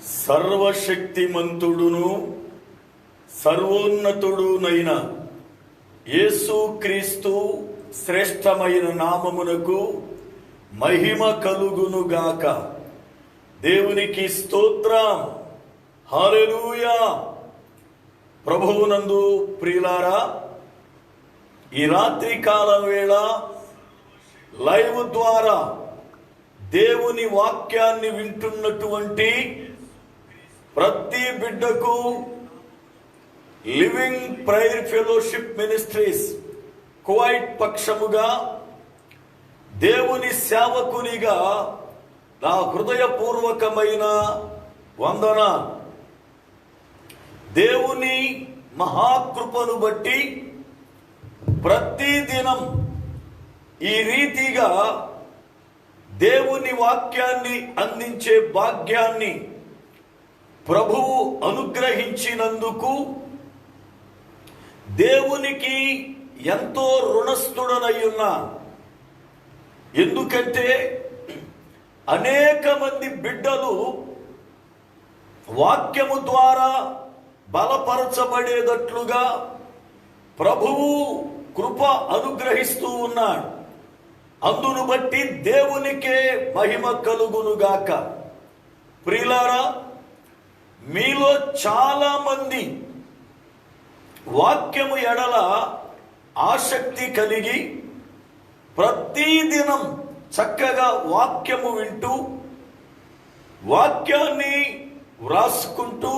సర్వశక్తిమంతుడును సర్వోన్నతుడునైన యేసుక్రీస్తు శ్రేష్టమైన నామమునకు మహిమ కలుగునుగాక. దేవునికి స్తోత్రం. హల్లెలూయా. ప్రభువునందు ప్రియులారా, ఈ రాత్రి కాలం వేళ లైవ్ ద్వారా దేవుని వాక్యాన్ని వింటున్నటువంటి ప్రతి బిడ్డకు living prayer fellowship ministries Kuwait పక్షముగా దేవుని సేవకునిగా నా హృదయపూర్వకమైన వందన. దేవుని మహాకృపను బట్టి ప్రతిదినం ఈ రీతిగా దేవుని వాక్యాన్ని అందించే భాగ్యాన్ని ప్రభువు అనుగ్రహించినందుకు దేవునికి ఎంతో రుణస్థుడనై ఉన్నాను. ఎందుకంటే అనేక మంది బిడ్డలు వాక్యము ద్వారా బలపరచబడేటట్లుగా ప్రభువు కృప అనుగ్రహిస్తూ ఉన్నాడు. అందును బట్టి దేవునికే మహిమ కలుగునుగాక. ప్రియులారా, మీలో చాలా మంది వాక్యము ఎడల ఆసక్తి కలిగి ప్రతిదినం చక్కగా వాక్యము వింటూ వాక్యాన్ని వ్రాసుకుంటూ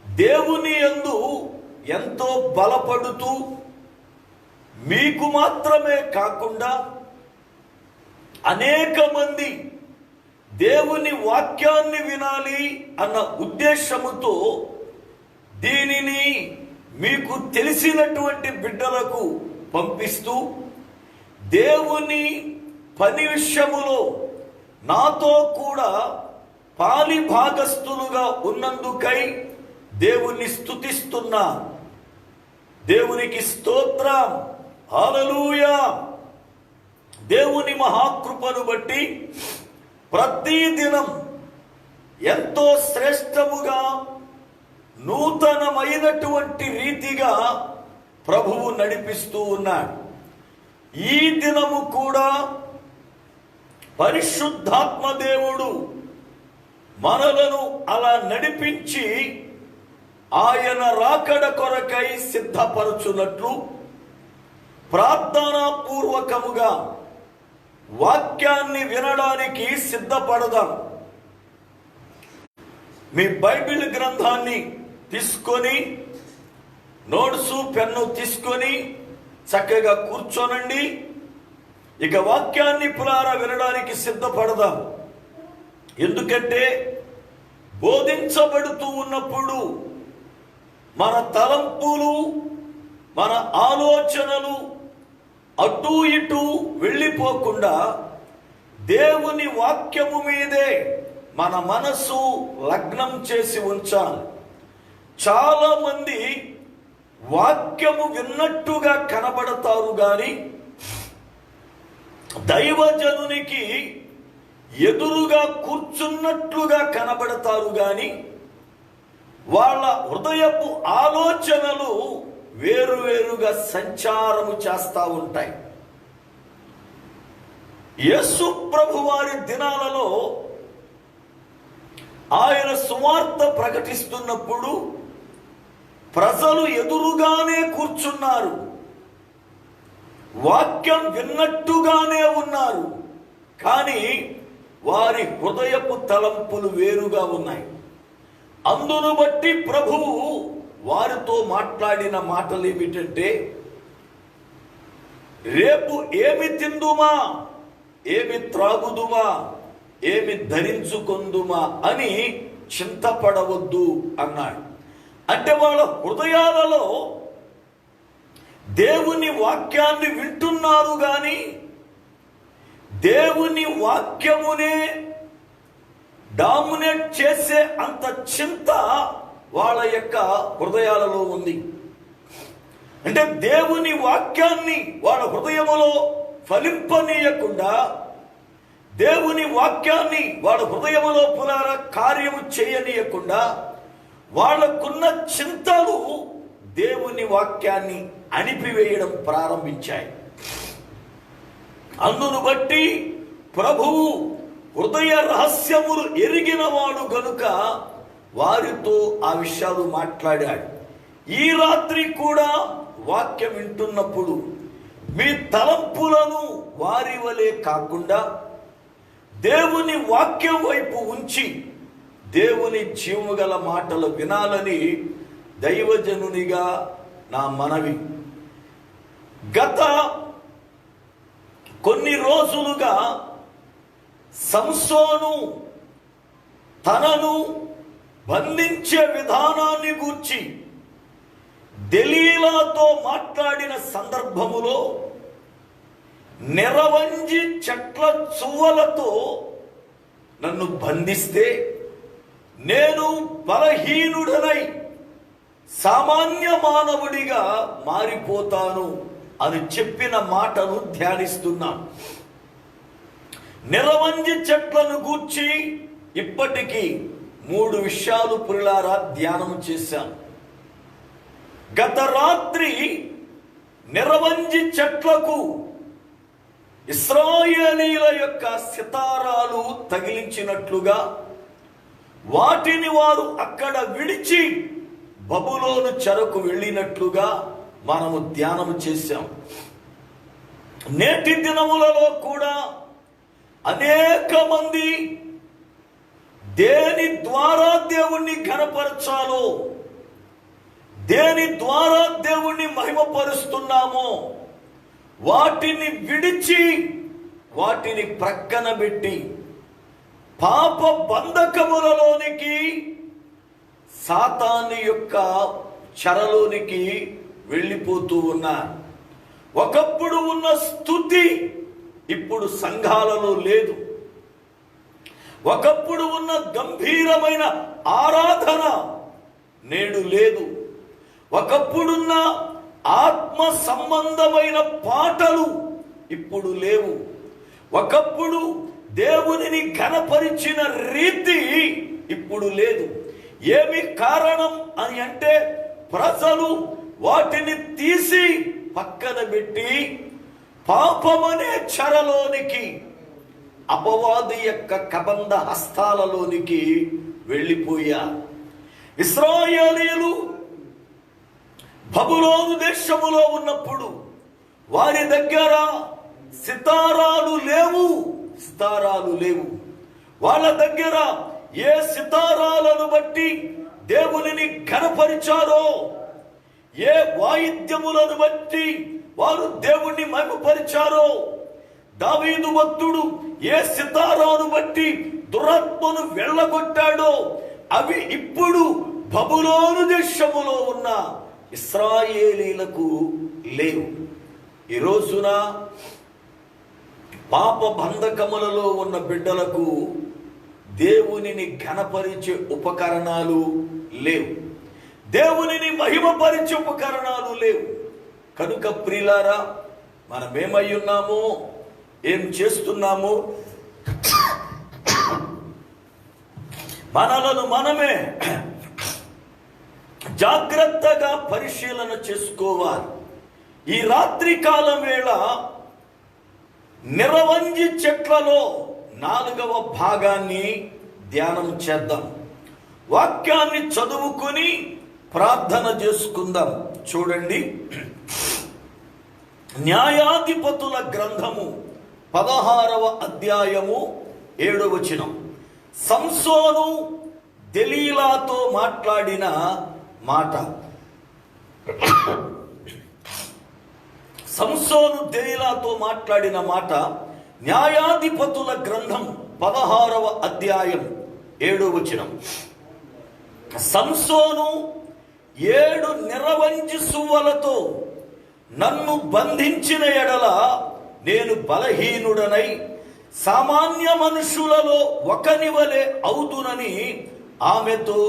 దేవుని యందు ఎంతో బలపడుతూ మీకు మాత్రమే కాకుండా అనేక మంది దేవుని వాక్యాన్ని వినాలి అన్న ఉద్దేశముతో దీనిని మీకు తెలిసినటువంటి బిడ్డలకు పంపిస్తూ దేవుని పని విషయములో నాతో కూడా పాలి భాగస్థులుగా ఉన్నందుకై దేవుని స్తుతిస్తున్నా. దేవునికి స్తోత్రం. హల్లెలూయా. దేవుని మహాకృపను బట్టి ప్రతిదినం ఎంతో శ్రేష్టముగా నూతనమైనటువంటి రీతిగా ప్రభువు నడిపిస్తూ ఉన్నాడు. ఈ దినము కూడా పరిశుద్ధాత్మ దేవుడు మనలను అలా నడిపించి ఆయన రాకడ కొరకై సిద్ధపరచునట్లు ప్రార్థనాపూర్వకముగా వాక్యాన్ని వినడానికి సిద్ధపడదాం. మీ బైబిల్ గ్రంథాన్ని తీసుకొని నోట్సు పెన్ను తీసుకొని చక్కగా కూర్చోనండి. ఇక వాక్యాన్ని పులారా వినడానికి సిద్ధపడదాం. ఎందుకంటే బోధించబడుతూ ఉన్నప్పుడు మన తలంపులు, మన ఆలోచనలు అటు ఇటు వెళ్ళిపోకుండా దేవుని వాక్యము మీదే మన మనసు లగ్నం చేసి ఉంచాలి. చాలా మంది వాక్యము విన్నట్టుగా కనబడతారు గాని దైవజనునికి ఎదురుగా కూర్చున్నట్లుగా కనబడతారు గాని వాళ్ళ హృదయపు ఆలోచనలు వేరువేరుగా సంచారము చేస్తూ ఉంటాయి. యేసు ప్రభు వారి దినాలలో ఆయన సువార్త ప్రకటిస్తున్నప్పుడు ప్రజలు ఎదురుగానే కూర్చున్నారు, వాక్యం విన్నట్టుగానే ఉన్నారు. కానీ వారి హృదయపు తలంపులు వేరుగా ఉన్నాయి. అందును బట్టి ప్రభువు వారితో మాట్లాడిన మాటలు ఏమిటంటే, రేపు ఏమి తిందుమా, ఏమి త్రాగుదుమా, ఏమి ధరించుకొందుమా అని చింతపడవద్దు అన్నాడు. అంటే వాళ్ళ హృదయాలలో దేవుని వాక్యాన్ని వింటున్నారు గాని దేవుని వాక్యమునే డామినేట్ చేసే అంత చింత వాళ్ళ యొక్క హృదయాలలో ఉంది. అంటే దేవుని వాక్యాన్ని వాళ్ళ హృదయములో ఫలింపనీయకుండా దేవుని వాక్యాన్ని వాళ్ళ హృదయములో కార్యము చేయనీయకుండా వాళ్ళకున్న చింతలు దేవుని వాక్యాన్ని అణిపివేయడం ప్రారంభించాయి. అందును బట్టి ప్రభువు హృదయ రహస్యములు ఎరిగిన వాడు గనుక వారితో ఆ విషయాలు మాట్లాడాడు. ఈ రాత్రి కూడా వాక్యం వింటున్నప్పుడు మీ తలంపులను వారి వలె కాకుండా దేవుని వాక్యం వైపు ఉంచి దేవుని జీవము గల మాటలు వినాలని దైవజనునిగా నా మనవి. గత కొన్ని రోజులుగా సంసోను తనను బంధించే విధానాన్ని గూర్చి దెలీలాతో మాట్లాడిన సందర్భములో నెరవంజి చెట్ల చువ్వలతో నన్ను బంధిస్తే నేను బలహీనుడనై సామాన్య మానవుడిగా మారిపోతాను అని చెప్పిన మాటను ధ్యానిస్తున్నాం. నెరవంజి చెట్లను గూర్చి ఇప్పటికీ 3 విషయాలు పురిలారా ధ్యానం చేశాం. గత రాత్రి నెరవంజి చెట్లకు ఇశ్రాయేలీల యొక్క సితారాలు తగిలించినట్లుగా వాటిని వారు అక్కడ విడిచి బబులోను చెరకు వెళ్ళినట్లుగా మనము ధ్యానము చేశాం. నేటి దినములలో కూడా అనేక మంది దేని ద్వారా దేవుణ్ణి ఘనపరచాలో, దేని ద్వారా దేవుణ్ణి మహిమపరుస్తున్నామో వాటిని విడిచి వాటిని ప్రక్కన పెట్టి పాప బంధకములలోనికి సాతాను యొక్క చెరలోనికి వెళ్ళిపోతూ ఉన్నారు. ఒకప్పుడు ఉన్న స్తుతి ఇప్పుడు సంఘాలలో లేదు. ఒకప్పుడు ఉన్న గంభీరమైన ఆరాధన నేడు లేదు. ఒకప్పుడున్న ఆత్మ సంబంధమైన పాటలు ఇప్పుడు లేవు. ఒకప్పుడు దేవునిని ఘనపరిచిన రీతి ఇప్పుడు లేదు. ఏమి కారణం అని అంటే ప్రజలు వాటిని తీసి పక్కన పెట్టి పాపమనే చెరలోనికి, అపవాది యొక్క కబంధ హస్తాలలోనికి వెళ్ళిపోయారు. ఇశ్రాయేలీయులు బబులోను దేశములో ఉన్నప్పుడు వారి దగ్గర సితారాలు లేవు. వాళ్ళ దగ్గర ఏ సితారాలను బట్టి దేవునిని ఘనపరిచారో, ఏ వాయిద్యములను బట్టి వారు దేవుణ్ణి మహిమపరిచారో, దావీదు భక్తుడు ఏ సితారాను బట్టి దురాత్మను వెళ్ళగొట్టాడో అవి ఇప్పుడు బబులోను దేశములో ఉన్న ఇశ్రాయేలీలకు లేవు. ఈ రోజున పాప బంధకములలో ఉన్న బిడ్డలకు దేవునిని ఘనపరిచే ఉపకరణాలు లేవు. దేవునిని మహిమపరిచే ఉపకరణాలు లేవు. కనుక ప్రియులారా, మనమేమై ఉన్నామో, ఏం చేస్తున్నామో మనలను మనమే జాగ్రత్తగా పరిశీలన చేసుకోవాలి. ఈ రాత్రి కాలం వేళ నిరవంజి చెట్లలో 4వ భాగాన్ని ధ్యానం చేద్దాం. వాక్యాన్ని చదువుకొని ప్రార్థన చేసుకుందాం. చూడండి, న్యాయాధిపతుల గ్రంథము 16వ అధ్యాయము 7వ వచనం. సంసోను దెలీలాతో మాట్లాడిన మాట. సంసోను దెలీలాతో మాట్లాడిన మాట న్యాయాధిపతుల గ్రంథం 16వ అధ్యాయం 7వ వచనం. సంసోను 7 నిరవంజి సువ్వలతో నన్ను బంధించిన ఎడల నేను బలహీనుడనై సామాన్య మనుషులలో ఒకని వలె అవుతునని ఆమెతో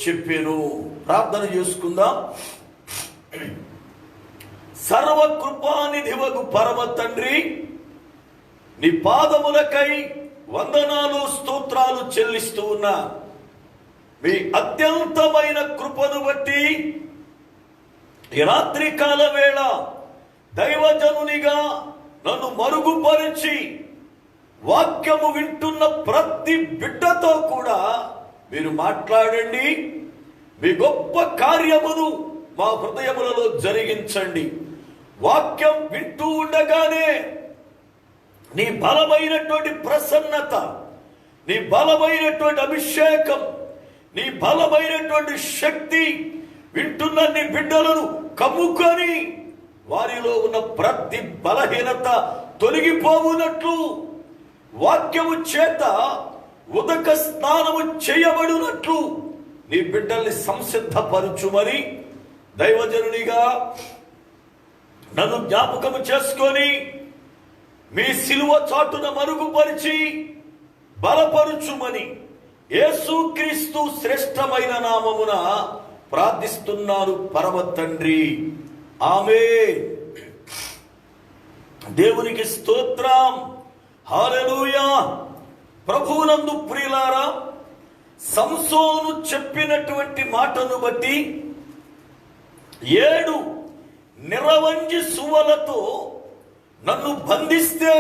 చెప్పెను. ప్రార్థన చేసుకుందాం. సర్వకృపానిధివగు పరమ తండ్రి, నీ పాదములకై వందనాలు స్తోత్రాలు చెల్లిస్తూ ఉన్నా. మీ అత్యంతమైన కృపను బట్టి ఈ రాత్రి కాల వేళ దైవజనునిగా నన్ను మరుగుపరిచి వాక్యము వింటున్న ప్రతి బిడ్డతో కూడా మీరు మాట్లాడండి. మీ గొప్ప కార్యమును మా హృదయములలో జరిగించండి. వాక్యం వింటూ ఉండగానే నీ బలమైనటువంటి ప్రసన్నత, నీ బలమైనటువంటి అభిషేకం, నీ బలమైనటువంటి శక్తి వింటున్న నీ బిడ్డలను కమ్ముకొని వారిలో ఉన్న ప్రతి బలహీనత తొలగిపోవునట్లు, వాక్యము చేత ఉదక స్నానము చేయబడినట్లు నీ బిడ్డల్ని సంసిద్ధపరచుమని దైవజనునిగా నన్ను జ్ఞాపకము చేసుకొని మీ సిలువ చాటున మరుగుపరిచి బలపరుచుమని యేసుక్రీస్తు శ్రేష్టమైన నామమున ప్రార్థిస్తున్నాను పరమ తండ్రి, ఆమేన్. దేవునికి స్తోత్రం, హల్లెలూయా. ప్రభువునందు ప్రియులారా, సంసోను చెప్పినటువంటి మాటను బట్టి 7 నిరవంజి సువ్వలతో నన్ను బంధిస్తే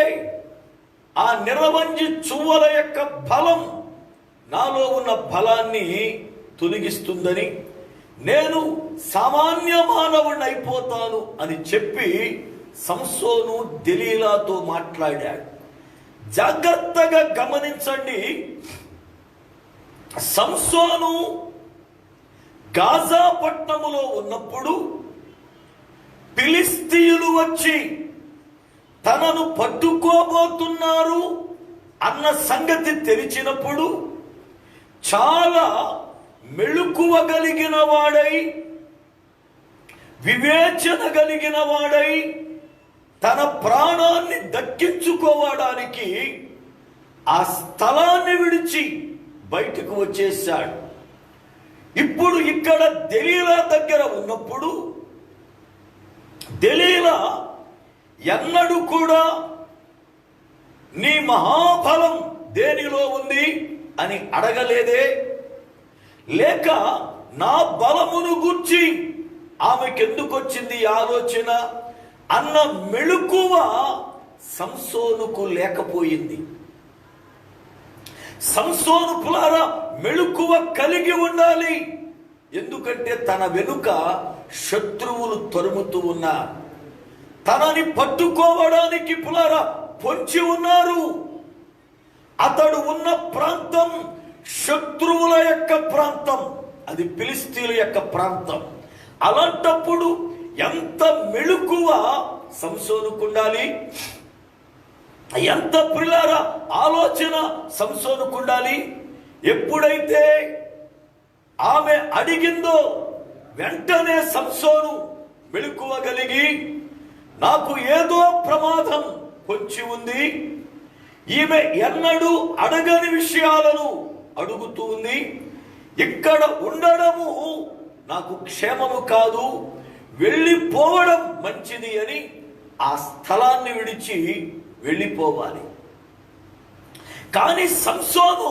ఆ నిరవంజి చువ్వల యొక్క బలం నాలో ఉన్న బలాన్ని తొలగిస్తుందని, నేను సామాన్య మానవుడిని అయిపోతాను అని చెప్పి సంసోను దెలీలాతో మాట్లాడాడు. జాగ్రత్తగా గమనించండి. సంసోను గాజా పట్టణములో ఉన్నప్పుడు ఫిలిస్తీయులు వచ్చి తనను పట్టుకోబోతున్నారు అన్న సంగతి తెలిసినప్పుడు చాలా మెళుకువ కలిగిన వాడై, వివేచన కలిగిన వాడై, తన ప్రాణాన్ని దక్కించుకోవడానికి ఆ స్థలాన్ని విడిచి బయటకు వచ్చేశాడు. ఇప్పుడు ఇక్కడ దెలీలా దగ్గర ఉన్నప్పుడు దెలీలా ఎన్నడూ కూడా నీ మహాబలం దేనిలో ఉంది అని అడగలేదే, లేక నా బలమును గూర్చి ఆమెకెందుకు వచ్చింది ఆలోచన అన్న మెళుకువ సంసోనుకు లేకపోయింది. సంసోను పులారా మెళుకువ కలిగి ఉండాలి. ఎందుకంటే తన వెనుక శత్రువులు తరుముతూ ఉన్నారు, తనని పట్టుకోవడానికి పులారా పొంచి ఉన్నారు. అతడు ఉన్న ప్రాంతం శత్రువుల యొక్క ప్రాంతం, అది ఫిలిస్తీయుల యొక్క ప్రాంతం. అలాంటప్పుడు ఎంత మెళుకువ సంసోనుకుండాలి, ఎంత ప్రియులారా ఆలోచన సంసోనుకుండాలి. ఎప్పుడైతే ఆమె అడిగిందో వెంటనే సంసోను మెళుకువ కలిగి, నాకు ఏదో ప్రమాదం పొంచి ఉంది, ఈమె ఎన్నడూ అడగని విషయాలను అడుగుతూ ఉంది, ఇక్కడ ఉండడము నాకు క్షేమము కాదు, వెళ్ళిపోవడం మంచిది అని ఆ స్థలాన్ని విడిచి వెళ్ళిపోవాలి. కానీ సంసోను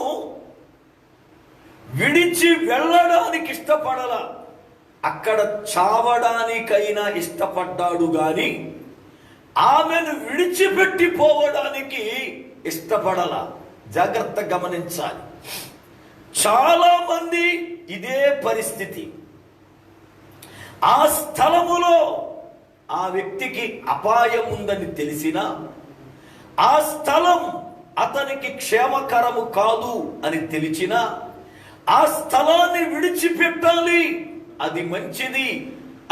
విడిచి వెళ్ళడానికి ఇష్టపడల, అక్కడ చావడానికైనా ఇష్టపడ్డాడు గాని ఆమెను విడిచిపెట్టి పోవడానికి ఇష్టపడల. జాగ్రత్త గమనించాలి. చాలా మంది ఇదే పరిస్థితి. ఆ స్థలములో ఆ వ్యక్తికి అపాయం ఉందని తెలిసినా, ఆ స్థలం అతనికి క్షేమకరము కాదు అని తెలిసినా, ఆ స్థలాన్ని విడిచిపెట్టాలి, అది మంచిది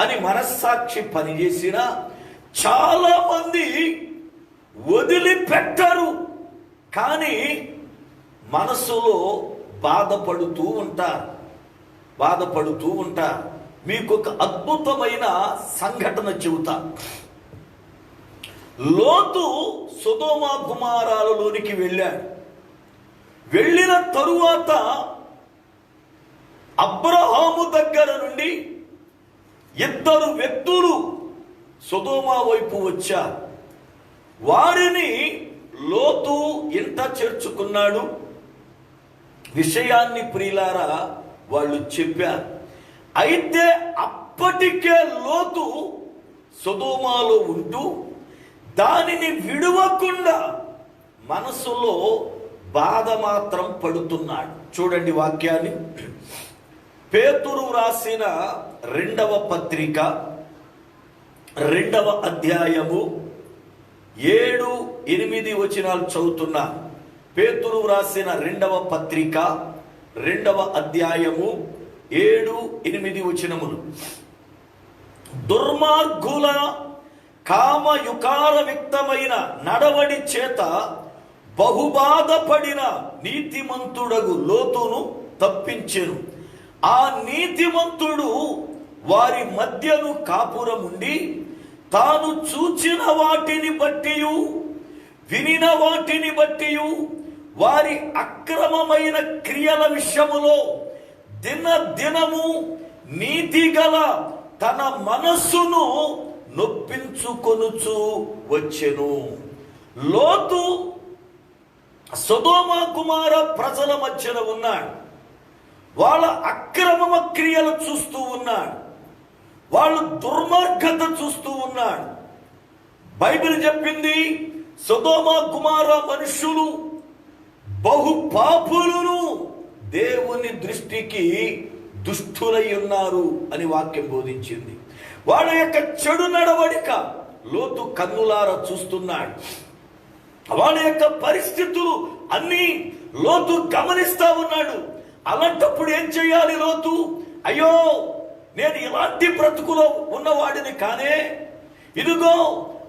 అని మనస్సాక్షి పనిచేసిన చాలా మంది వదిలిపెట్టరు. కానీ మనసులో బాధపడుతూ ఉంటారు. మీకు ఒక అద్భుతమైన సంఘటన చెబుతా. లోతు సొదొమ గుమారాలలోనికి వెళ్ళాడు. వెళ్ళిన తరువాత అబ్రహాము దగ్గర నుండి 2 వ్యక్తులు సొదొమ వైపు వచ్చారు. వారిని లోతు ఇంట చేర్చుకున్నాడు విషయాన్ని ప్రియులారా వాళ్ళు చెప్పారు. అయితే అప్పటికే లోతు సొదొమలో ఉంటూ దానిని విడువకుండా మనసులో బాధ మాత్రం పడుతున్నాడు. చూడండి వాక్యాన్ని. పేతురు రాసిన 2వ పత్రిక 2వ అధ్యాయము 7-8 వచనాలు చదువుతున్నా. పేతురు రాసిన 2వ పత్రిక 2వ అధ్యాయము 7-8 వచనములు. దుర్మార్గుల కామయుకాల వ్యక్తమైన నడవడి చేత బహుబాధపడిన నీతిమంతుడగు లోతును తప్పించెను. ఆ నీతిమంతుడు వారి మధ్యను కాపురముండి తాను చూచిన వాటిని బట్టి వినిన వాటిని బట్టి వారి అక్రమమైన క్రియల విషయములో దినము నీతిగల తన మనస్సును నొప్పించుకొనుచు వచ్చెను. లోతు సొదొమ కుమార ప్రజల మధ్యన ఉన్నాడు. వాళ్ళ అక్రమ క్రియలు చూస్తూ ఉన్నాడు. వాళ్ళు దుర్మార్గత చూస్తూ ఉన్నాడు. బైబిల్ చెప్పింది సొదొమ కుమార మనుషులు బహు పాపులను, దేవుని దృష్టికి దుష్టులై ఉన్నారు అని వాక్యం బోధించింది. వాళ్ళ యొక్క చెడు నడవడిక లోతు కన్నులారా చూస్తున్నాడు. వాళ్ళ యొక్క పరిస్థితులు అన్ని లోతు గమనిస్తా ఉన్నాడు. అలాంటప్పుడు ఏం చేయాలి లోతు? అయ్యో, నేను ఇలాంటి బ్రతుకులో ఉన్నవాడిని కానే. ఇదిగో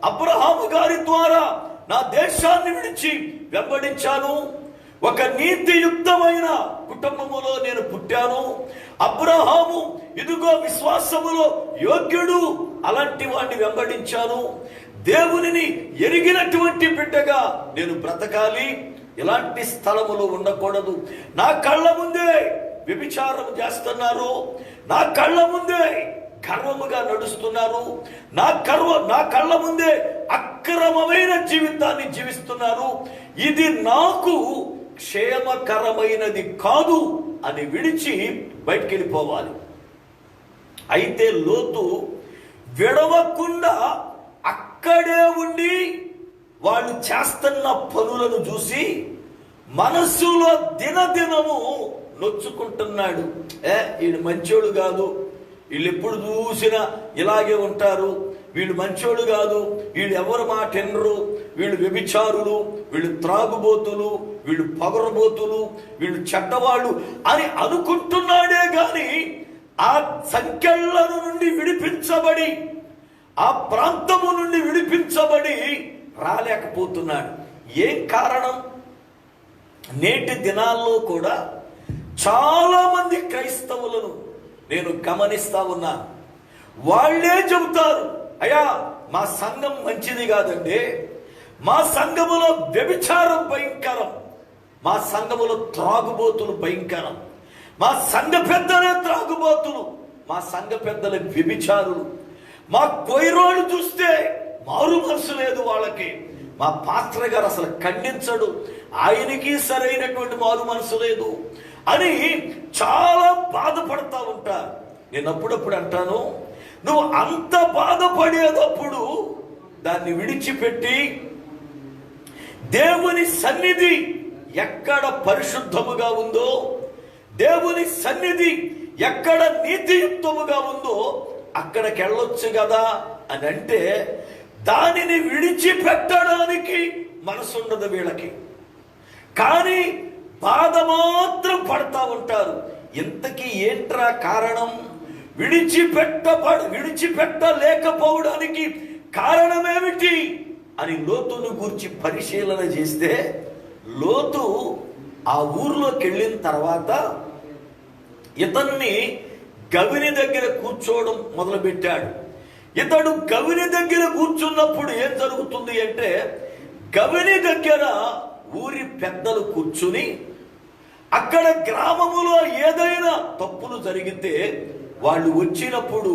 అబ్రహాము గారి ద్వారా నా దేశాన్ని విడిచి వెంబడించాను. ఒక నీతియుక్తమైన కుటుంబములో నేను పుట్టాను. అబ్రహాము ఇదిగో విశ్వాసములో యోగ్యుడు, అలాంటి వాడిని వెంబడించాను. దేవునిని ఎరిగినటువంటి బిడ్డగా నేను బ్రతకాలి. ఇలాంటి స్థలములో ఉండకూడదు. నా కళ్ళ ముందే వ్యభిచారం చేస్తున్నారు. నా కళ్ళ ముందే గర్వముగా నడుస్తున్నారు. నా కళ్ళ ముందే అక్రమమైన జీవితాన్ని జీవిస్తున్నారు. ఇది నాకు క్షేమకరమైనది కాదు అని విడిచి బయటికి వెళ్ళిపోవాలి. అయితే లోతు విడవకుండా అక్కడే ఉండి వాళ్ళు చేస్తున్న పనులను చూసి మనస్సులో దినదినము నొచ్చుకుంటున్నాడు. వీడు మంచోడు కాదు, వీళ్ళు ఎప్పుడు చూసినా ఇలాగే ఉంటారు, వీళ్ళు మంచోడు కాదు, వీళ్ళు ఎవరి మాట వినరు, వీళ్ళు వ్యభిచారులు, వీళ్ళు త్రాగుబోతులు, వీళ్ళు పగరబోతులు, వీళ్ళు చెడ్డవాళ్ళు అని అనుకుంటున్నాడే గాని ఆ సంకెళ్ళ నుండి విడిపించబడి, ఆ ప్రాంతము నుండి విడిపించబడి రాలేకపోతున్నాడు. ఏం కారణం? నేటి దినాల్లో కూడా చాలా మంది క్రైస్తవులను నేను గమనిస్తా ఉన్నాను. వాళ్ళే చెబుతారు, అయ్యా మా సంఘం మంచిది కాదండి, మా సంఘములో వ్యభిచారం భయంకరం, మా సంఘములో త్రాగుబోతులు భయంకరం, మా సంఘ పెద్దలే త్రాగుబోతులు, మా సంఘ పెద్దలే వ్యభిచారులు, మా కొయ్రోళ్ళు చూస్తే మారు మనసు లేదు వాళ్ళకి, మా పాస్టర్ గారు అసలు ఖండించడు, ఆయనకి సరైనటువంటి మారు మనసు లేదు అని చాలా బాధపడతా ఉంటారు. నేను అప్పుడప్పుడు అంటాను, నువ్వు అంత బాధపడేటప్పుడు దాన్ని విడిచిపెట్టి దేవుని సన్నిధి ఎక్కడ పరిశుద్ధముగా ఉందో, దేవుని సన్నిధి ఎక్కడ నీతియుక్తముగా ఉందో అక్కడికి వెళ్ళొచ్చు కదా అని అంటే దానిని విడిచిపెట్టడానికి మనసు ఉండదు వీళ్ళకి. కానీ బాధ మాత్రం పడతా ఉంటారు. ఇంతకీ ఏంట్రా కారణం? విడిచిపెట్టలేకపోవడానికి కారణమేమిటి అని లోతును గురించి పరిశీలన చేస్తే, లోతు ఆ ఊర్లోకి వెళ్ళిన తర్వాత ఇతన్ని గవిని దగ్గర కూర్చోవడం మొదలుపెట్టాడు. ఇతడు గవిని దగ్గర కూర్చున్నప్పుడు ఏం జరుగుతుంది అంటే, గవిని దగ్గర ఊరి పెద్దలు కూర్చుని అక్కడ గ్రామములో ఏదైనా తప్పులు జరిగితే వాళ్ళు వచ్చినప్పుడు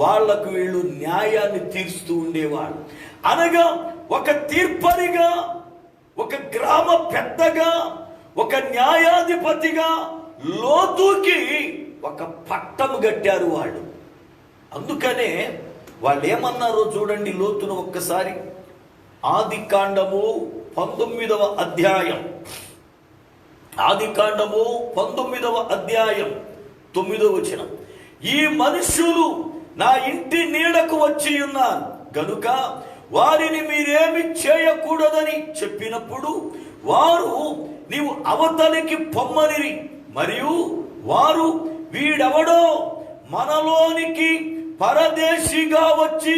వాళ్లకు వీళ్ళు న్యాయాన్ని తీరుస్తూ ఉండేవాడు. అనగా ఒక తీర్పరిగా ఒక గ్రామ పెద్దగా, ఒక న్యాయాధిపతిగా లోతుకి ఒక పట్టము కట్టారు వాళ్ళు. అందుకనే వాళ్ళు ఏమన్నారో చూడండి. లోతును ఒక్కసారి ఆదికాండము 19వ అధ్యాయం, ఆదికాండము 19వ అధ్యాయం 9వ వచనం. ఈ మనుష్యులు నా ఇంటి నీడకు వచ్చి ఉన్నారు గనుక వారిని మీరేమి చేయకూడదని చెప్పినప్పుడు వారు నీవు అవతలికి పొమ్మనిరి. మరియు వారు వీడెవడో మనలోనికి పరదేశిగా వచ్చి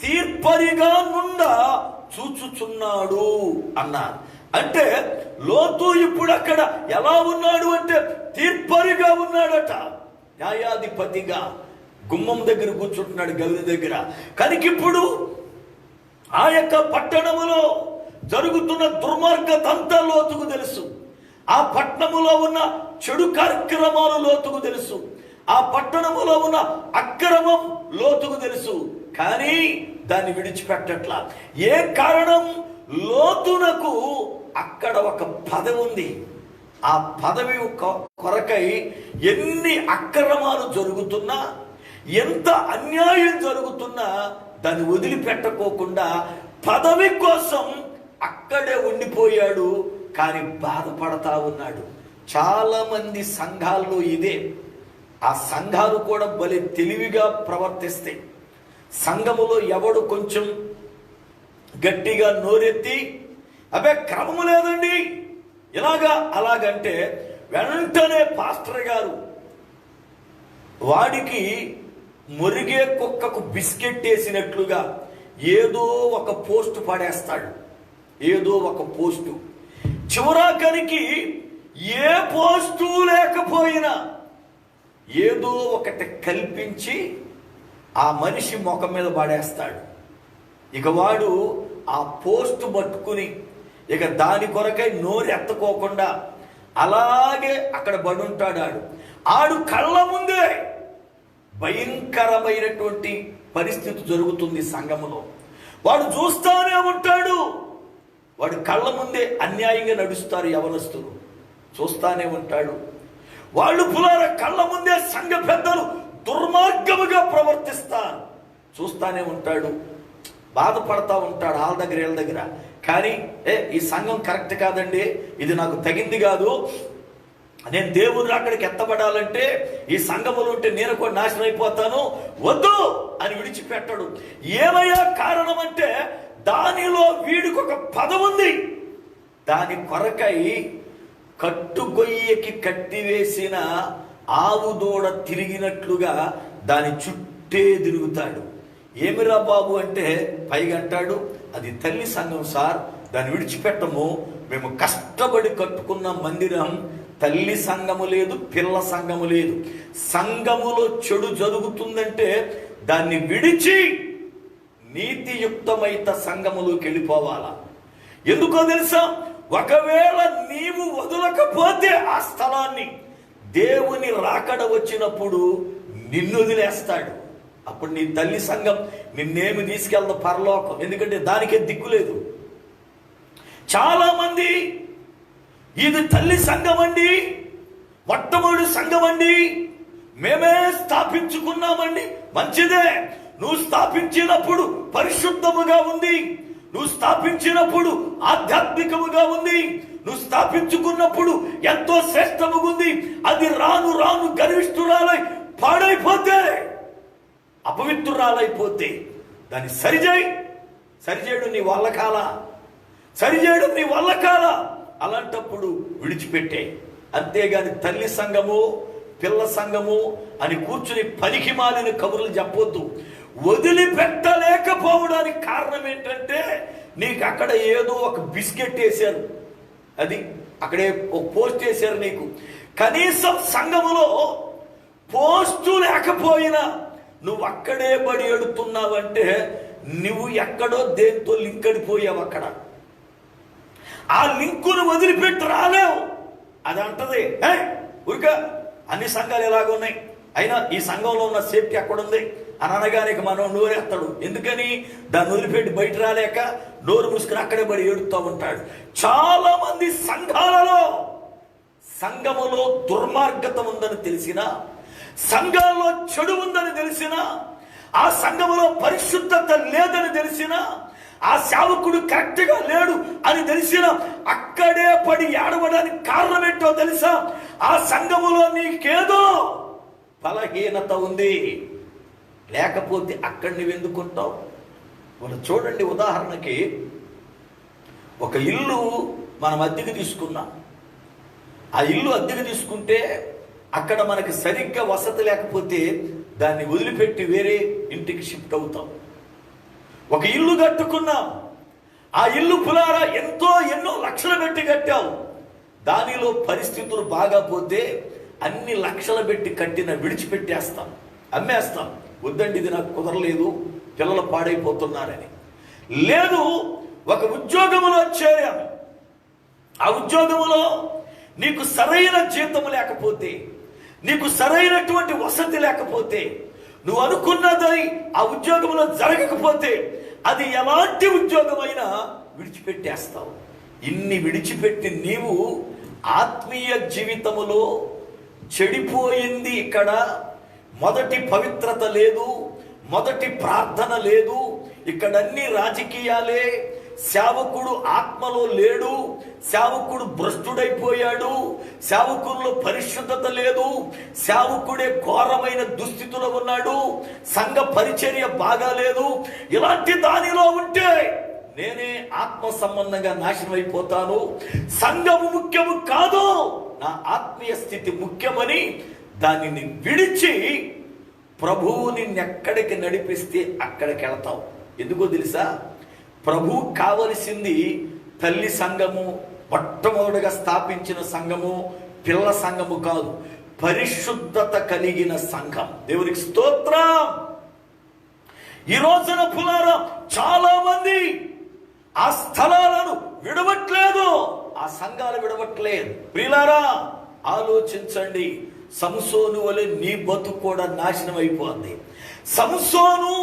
తీర్పరిగా నుండా చూచుచున్నాడు అన్నారు. అంటే లోతు ఇప్పుడు అక్కడ ఎలా ఉన్నాడు అంటే తీర్పరిగా ఉన్నాడట. న్యాయాధిపతిగా గుమ్మం దగ్గర కూర్చుంటున్నాడు, గవి దగ్గర. కనుకిప్పుడు ఆ యొక్క పట్టణములో జరుగుతున్న దుర్మార్గతంతా లోతుకు తెలుసు. ఆ పట్టణములో ఉన్న చెడు కార్యక్రమాలు లోతుకు తెలుసు. ఆ పట్టణములో ఉన్న అక్రమం లోతుకు తెలుసు. కానీ దాన్ని విడిచిపెట్టట్లా. ఏ కారణం? లోతునకు అక్కడ ఒక పదవి ఉంది. ఆ పదవి కొరకై ఎన్ని అక్రమాలు జరుగుతున్నా, ఎంత అన్యాయం జరుగుతున్నా దాన్ని వదిలిపెట్టుకోకుండా పదవి కోసం అక్కడే ఉండిపోయాడు. కానీ బాధపడతా ఉన్నాడు. చాలా మంది సంఘాల్లో ఇదే. ఆ సంఘాలు కూడా భలే తెలివిగా ప్రవర్తిస్తాయి. సంఘములో ఎవడు కొంచెం గట్టిగా నోరెత్తి అబ్బే క్రమము లేదండి ఇలాగా అలాగంటే వెంటనే పాస్టర్ గారు వాడికి మురిగే కుక్కకు బిస్కెట్ వేసినట్లుగా ఏదో ఒక పోస్ట్ పడేస్తాడు. ఏదో ఒక పోస్టు చివరాకనికి ఏ పోస్టు లేకపోయినా ఏదో ఒకటి కల్పించి ఆ మనిషి ముఖం మీద పడేస్తాడు. ఇక వాడు ఆ పోస్ట్ పట్టుకుని ఇక దాని కొరకై నోరెత్తుకోకుండా అలాగే అక్కడ పడుంటాడు. ఆడు కళ్ళ ముందే భయంకరమైనటువంటి పరిస్థితి జరుగుతుంది సంఘములో. వాడు చూస్తానే ఉంటాడు. వాడు కళ్ళ ముందే అన్యాయంగా నడుస్తారు యవనస్తులు, చూస్తానే ఉంటాడు. వాళ్ళు పులార కళ్ళ ముందే సంఘ పెద్దలు దుర్మార్గముగా ప్రవర్తిస్తారు, చూస్తానే ఉంటాడు. బాధపడతా ఉంటాడు వాళ్ళ దగ్గర వీళ్ళ దగ్గర. కానీ ఈ సంఘం కరెక్ట్ కాదండి, ఇది నాకు తగింది కాదు, నేను దేవుని అక్కడికి ఎత్తబడాలంటే ఈ సంఘములు ఉంటే నేను కూడా నాశనం అయిపోతాను, వద్దు అని విడిచిపెట్టడు. ఏమయ్యా కారణం అంటే దానిలో వీడికి ఒక పదం ఉంది. దాని కొరకై కట్టుగొయ్యకి కట్టివేసిన ఆవు దూడ తిరిగినట్లుగా దాని చుట్టే తిరుగుతాడు. ఏమిరా బాబు అంటే పైగా అంటాడు, అది తల్లి సంఘం సార్, దాన్ని విడిచిపెట్టము, మేము కష్టపడి కట్టుకున్న మందిరం. తల్లి సంఘము లేదు, పిల్ల సంఘము లేదు. సంఘములో చెడు జరుగుతుందంటే దాన్ని విడిచి నీతియుక్తమైత సంఘములోకి వెళ్ళిపోవాలా. ఎందుకో తెలుసా? ఒకవేళ నీవు వదలకపోతే ఆ స్థలాన్ని దేవుని రాకడ వచ్చినప్పుడు నిన్ను వదిలేస్తాడు. అప్పుడు నీ తల్లి సంఘం నిన్నేమి తీసుకెళ్తా పరలోకం, ఎందుకంటే దానికే దిక్కు లేదు. చాలా మంది ఇది తల్లి సంఘం అండి, మొట్టమొదటి సంఘం అండి, మేమే స్థాపించుకున్నామండి. మంచిదే, నువ్వు స్థాపించినప్పుడు పరిశుద్ధముగా ఉంది, నువ్వు స్థాపించినప్పుడు ఆధ్యాత్మికముగా ఉంది, నువ్వు స్థాపించుకున్నప్పుడు ఎంతో శ్రేష్టముగా ఉంది. అది రాను రాను గర్విష్ఠురాలై పాడైపోతే, అపవిత్రురాలైపోతే దాన్ని సరిచేయడం నీ వల్ల కాలా, సరిచేయడం నీ వల్ల కాలా. అలాంటప్పుడు విడిచిపెట్టే. అంతేగాని తల్లి సంఘము పిల్ల సంఘము అని కూర్చుని పనికి మాలిన కబుర్లు చెప్పొద్దు. వదిలిపెట్టలేకపోవడానికి కారణం ఏంటంటే నీకు అక్కడ ఏదో ఒక బిస్కెట్ వేశారు, అది అక్కడే ఒక పోస్ట్ వేశారు నీకు. కనీసం సంఘములో పోస్టు లేకపోయినా నువ్వు అక్కడే బడి ఎడుతున్నావంటే నువ్వు ఎక్కడో దేంతో లింక్ అడిపోయావు. అక్కడ ఆ లింకును వదిలిపెట్టి రాలేవు. అది అంటది ఊరిక అన్ని సంఘాలు ఎలాగున్నాయి, అయినా ఈ సంఘంలో ఉన్న సేఫ్టీ ఎక్కడుంది అని అనగానే మనం నోరేస్తాడు. ఎందుకని? దాన్ని వదిలిపెట్టి బయట రాలేక నోరు మూసుకుని అక్కడే పడి ఏడుతూ ఉంటాడు. చాలా మంది సంఘములో దుర్మార్గత ఉందని తెలిసినా, సంఘాల్లో చెడు ఉందని తెలిసినా, ఆ సంఘములో పరిశుద్ధత లేదని తెలిసినా, ఆ సేవకుడు కరెక్ట్గా లేడు అని తెలిసినా అక్కడే పడి ఏడవడానికి కారణం ఏంటో తెలుసా? ఆ సంఘములో నీకేదో బలహీనత ఉంది, లేకపోతే అక్కడ నువ్వు ఎందుకుంటావు? మనం చూడండి, ఉదాహరణకి ఒక ఇల్లు మనం అద్దెకి తీసుకున్నాం. ఆ ఇల్లు అద్దెకి తీసుకుంటే అక్కడ మనకి సరిగ్గా వసతి లేకపోతే దాన్ని వదిలిపెట్టి వేరే ఇంటికి షిఫ్ట్ అవుతాం. ఒక ఇల్లు కట్టుకున్నాం, ఆ ఇల్లు పులారా ఎన్నో లక్షలు పెట్టి కట్టావు, దానిలో పరిస్థితులు బాగాపోతే అన్ని లక్షలు పెట్టి కట్టిన విడిచిపెట్టేస్తాం, అమ్మేస్తాం. వద్దండి, ఇది నాకు కుదరలేదు, పిల్లలు పాడైపోతున్నారని. లేదు, ఒక ఉద్యోగంలో చేరాము, ఆ ఉద్యోగంలో నీకు సరైన జీతం లేకపోతే, నీకు సరైనటువంటి వసతి లేకపోతే, నువ్వు అనుకున్నది ఆ ఉద్యోగంలో జరగకపోతే, అది ఎలాంటి ఉద్యోగమైనా విడిచిపెట్టేస్తావు. ఇన్ని విడిచిపెట్టి నీవు ఆత్మీయ జీవితములో చెడిపోయింది. ఇక్కడ మొదటి పవిత్రత లేదు, మొదటి ప్రార్థన లేదు, ఇక్కడ అన్ని రాజకీయాలే. సేవకుడు ఆత్మలో లేడు, సేవకుడు భ్రష్టుడైపోయాడు, సేవకుల్లో పరిశుద్ధత లేదు, సేవకుడే ఘోరమైన దుస్థితిలో ఉన్నాడు, సంఘ పరిచర్య బాగాలేదు. ఇలాంటి దానిలో ఉంటే నేనే ఆత్మ సంబంధంగా నాశనం అయిపోతాను, సంఘము ముఖ్యము కాదు, నా ఆత్మీయ స్థితి ముఖ్యమని దానిని విడిచి ప్రభువు నిన్నెక్కడికి నడిపిస్తే అక్కడికి వెళతావు. ఎందుకో తెలుసా? ప్రభు కావలసింది తల్లి సంఘము, మొట్టమొదటిగా స్థాపించిన సంఘము, పిల్ల సంఘము కాదు, పరిశుద్ధత కలిగిన సంఘం. దేవునికి స్తోత్రం. ఈ రోజున పులారా చాలా మంది ఆ స్థలాలను విడవట్లేదు, ఆ సంఘాలు విడవట్లేదు. ప్రియులారా, ఆలోచించండి. సంసోను వలె నీ బతుకు కూడా నాశనం అయిపోద్ది. సంసోను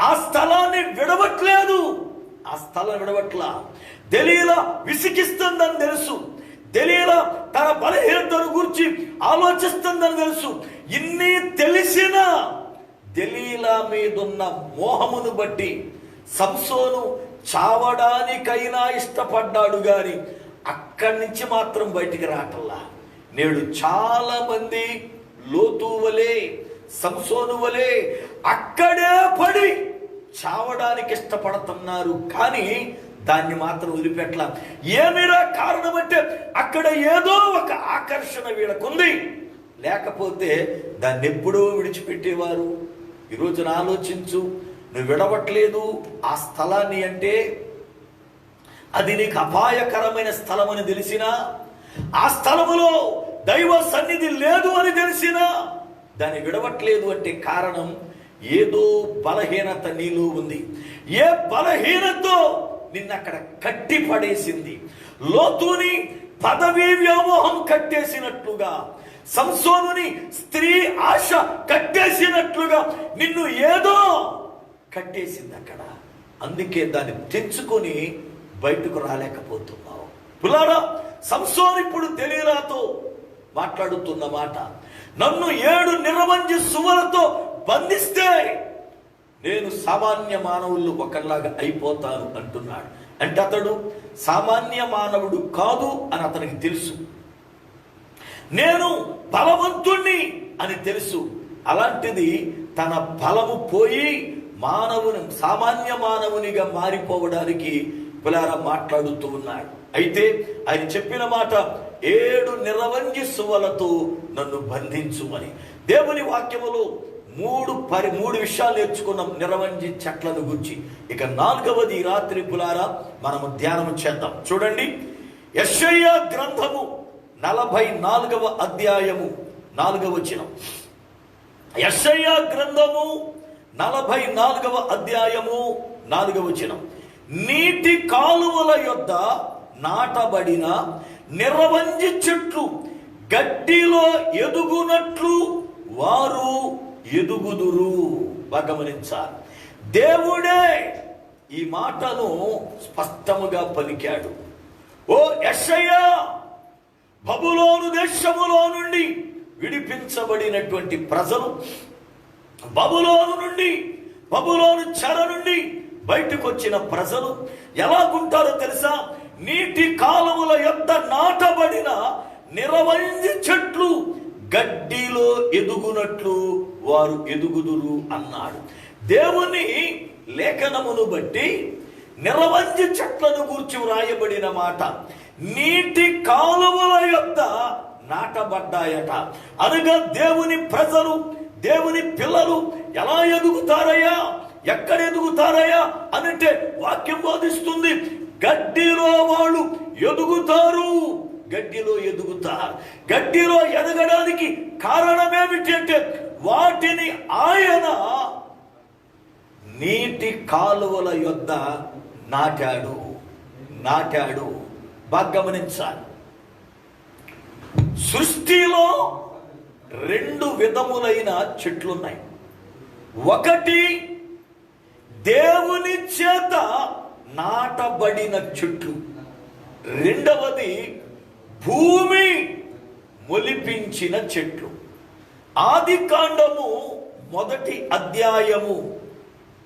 ఆ స్థలాన్ని విడవట్లేదు, ఆ స్థలం విడవట్లా. దెలీలా విసిగిస్తుందని తెలుసు, దెలీలా తన బలహీనతను గురించి ఆలోచిస్తుందని తెలుసు. ఇన్ని తెలిసినా దెలీలా మీదున్న మోహమును బట్టి సంసోను చావడానికైనా ఇష్టపడ్డాడు గాని అక్కడి నుంచి మాత్రం బయటికి రాటల్లా. నేడు చాలా మంది లోతు వలే, సంసోను వలే అక్కడే పడి చావడానికి ఇష్టపడుతున్నారు, కానీ దాన్ని మాత్రం వదిలిపెట్టలా. ఏమిరా కారణం అంటే అక్కడ ఏదో ఒక ఆకర్షణ వీళ్ళకుంది, లేకపోతే దాన్ని ఎప్పుడూ విడిచిపెట్టేవారు. ఈరోజున ఆలోచించు, నువ్వు విడవట్లేదు ఆ స్థలాన్ని అంటే అది నీకు అపాయకరమైన స్థలం అని తెలిసినా, ఆ స్థలములో దైవ సన్నిధి లేదు అని తెలిసినా దాన్ని విడవట్లేదు అంటే కారణం ఏదో బలహీనత నీలో ఉంది. ఏ బలహీనతో నిన్న అక్కడ కట్టి పడేసింది. లోతుని పదవీ వ్యామోహం కట్టేసినట్లుగా, సంసోనుని స్త్రీ ఆశ కట్టేసినట్లుగా నిన్ను ఏదో కట్టేసింది అక్కడ. అందుకే దాన్ని తెచ్చుకొని బయటకు రాలేకపోతున్నావు. పులారా, సంసోను ఇప్పుడు దెలీలాతో మాట్లాడుతున్న మాట, నన్ను 7 నిరవంజి సువలతో బంధిస్తే నేను సామాన్య మానవుల్లో ఒకలాగా అయిపోతాను అంటున్నాడు. అంటే అతడు సామాన్య మానవుడు కాదు అని అతనికి తెలుసు. నేను బలవంతుణ్ణి అని తెలుసు. అలాంటిది తన బలము పోయి సామాన్య మానవునిగా మారిపోవడానికి పిల్లారా మాట్లాడుతూ ఉన్నాడు. అయితే ఆయన చెప్పిన మాట 7 నిరవంజి సువలతో నన్ను బంధించు అని. దేవుని వాక్యములో మూడు విషయాలు నేర్చుకున్నాం నిరవంజి చెట్లను గురించి. ఇక 4వది ఈ రాత్రి పులారా మనము ధ్యానం చేద్దాం. చూడండి, యెషయా గ్రంథము 44వ అధ్యాయము 4వ వచనం. యెషయా గ్రంథము 44వ అధ్యాయము 4వ వచనం. నీటి కాలువల యొద్ద నాటబడిన నిరవంజి చెట్లు గడ్డిలో ఎదుగునట్లు వారు ఎదుగుదురు. గమనించాలి, దేవుడే ఈ మాటను స్పష్టముగా పలికాడు. ఓ యెషయా, బబులోను దేశములో నుండి విడిపించబడినటువంటి ప్రజలు, బబులోను చెర నుండి బయటకు వచ్చిన ప్రజలు ఎలాగుంటారో తెలుసా? నీటి కాలువల యొద్ద నాటబడిన నిరవంజి చెట్లు గడ్డిలో ఎదుగునట్లు వారు ఎదుగుదురు అన్నాడు. దేవుని లేఖనమును బట్టి నిరవంజి చెట్లను గూర్చి వ్రాయబడిన మాట నీటి కాలువల యొద్ద నాటబడ్డాయట. అనగా దేవుని ప్రజలు, దేవుని పిల్లలు ఎలా ఎదుగుతారయ్యా, ఎక్కడ ఎదుగుతారయ్యా అంటే వాక్యం బోధిస్తుంది, గడ్డిలో వాళ్ళు ఎదుగుతారు. గడ్డిలో ఎదుగుతారు. గడ్డిలో ఎదగడానికి కారణమేమిటి అంటే వాటిని ఆయన నీటి కాలువల యొద్ద నాటాడు. బాగా గమనించాలి. సృష్టిలో 2 విధములైన చెట్లున్నాయి. ఒకటి దేవుని చేత నాటబడిన చెట్లు, రెండవది భూమి మొలిపించిన చెట్లు. ఆదికాండము 1వ అధ్యాయము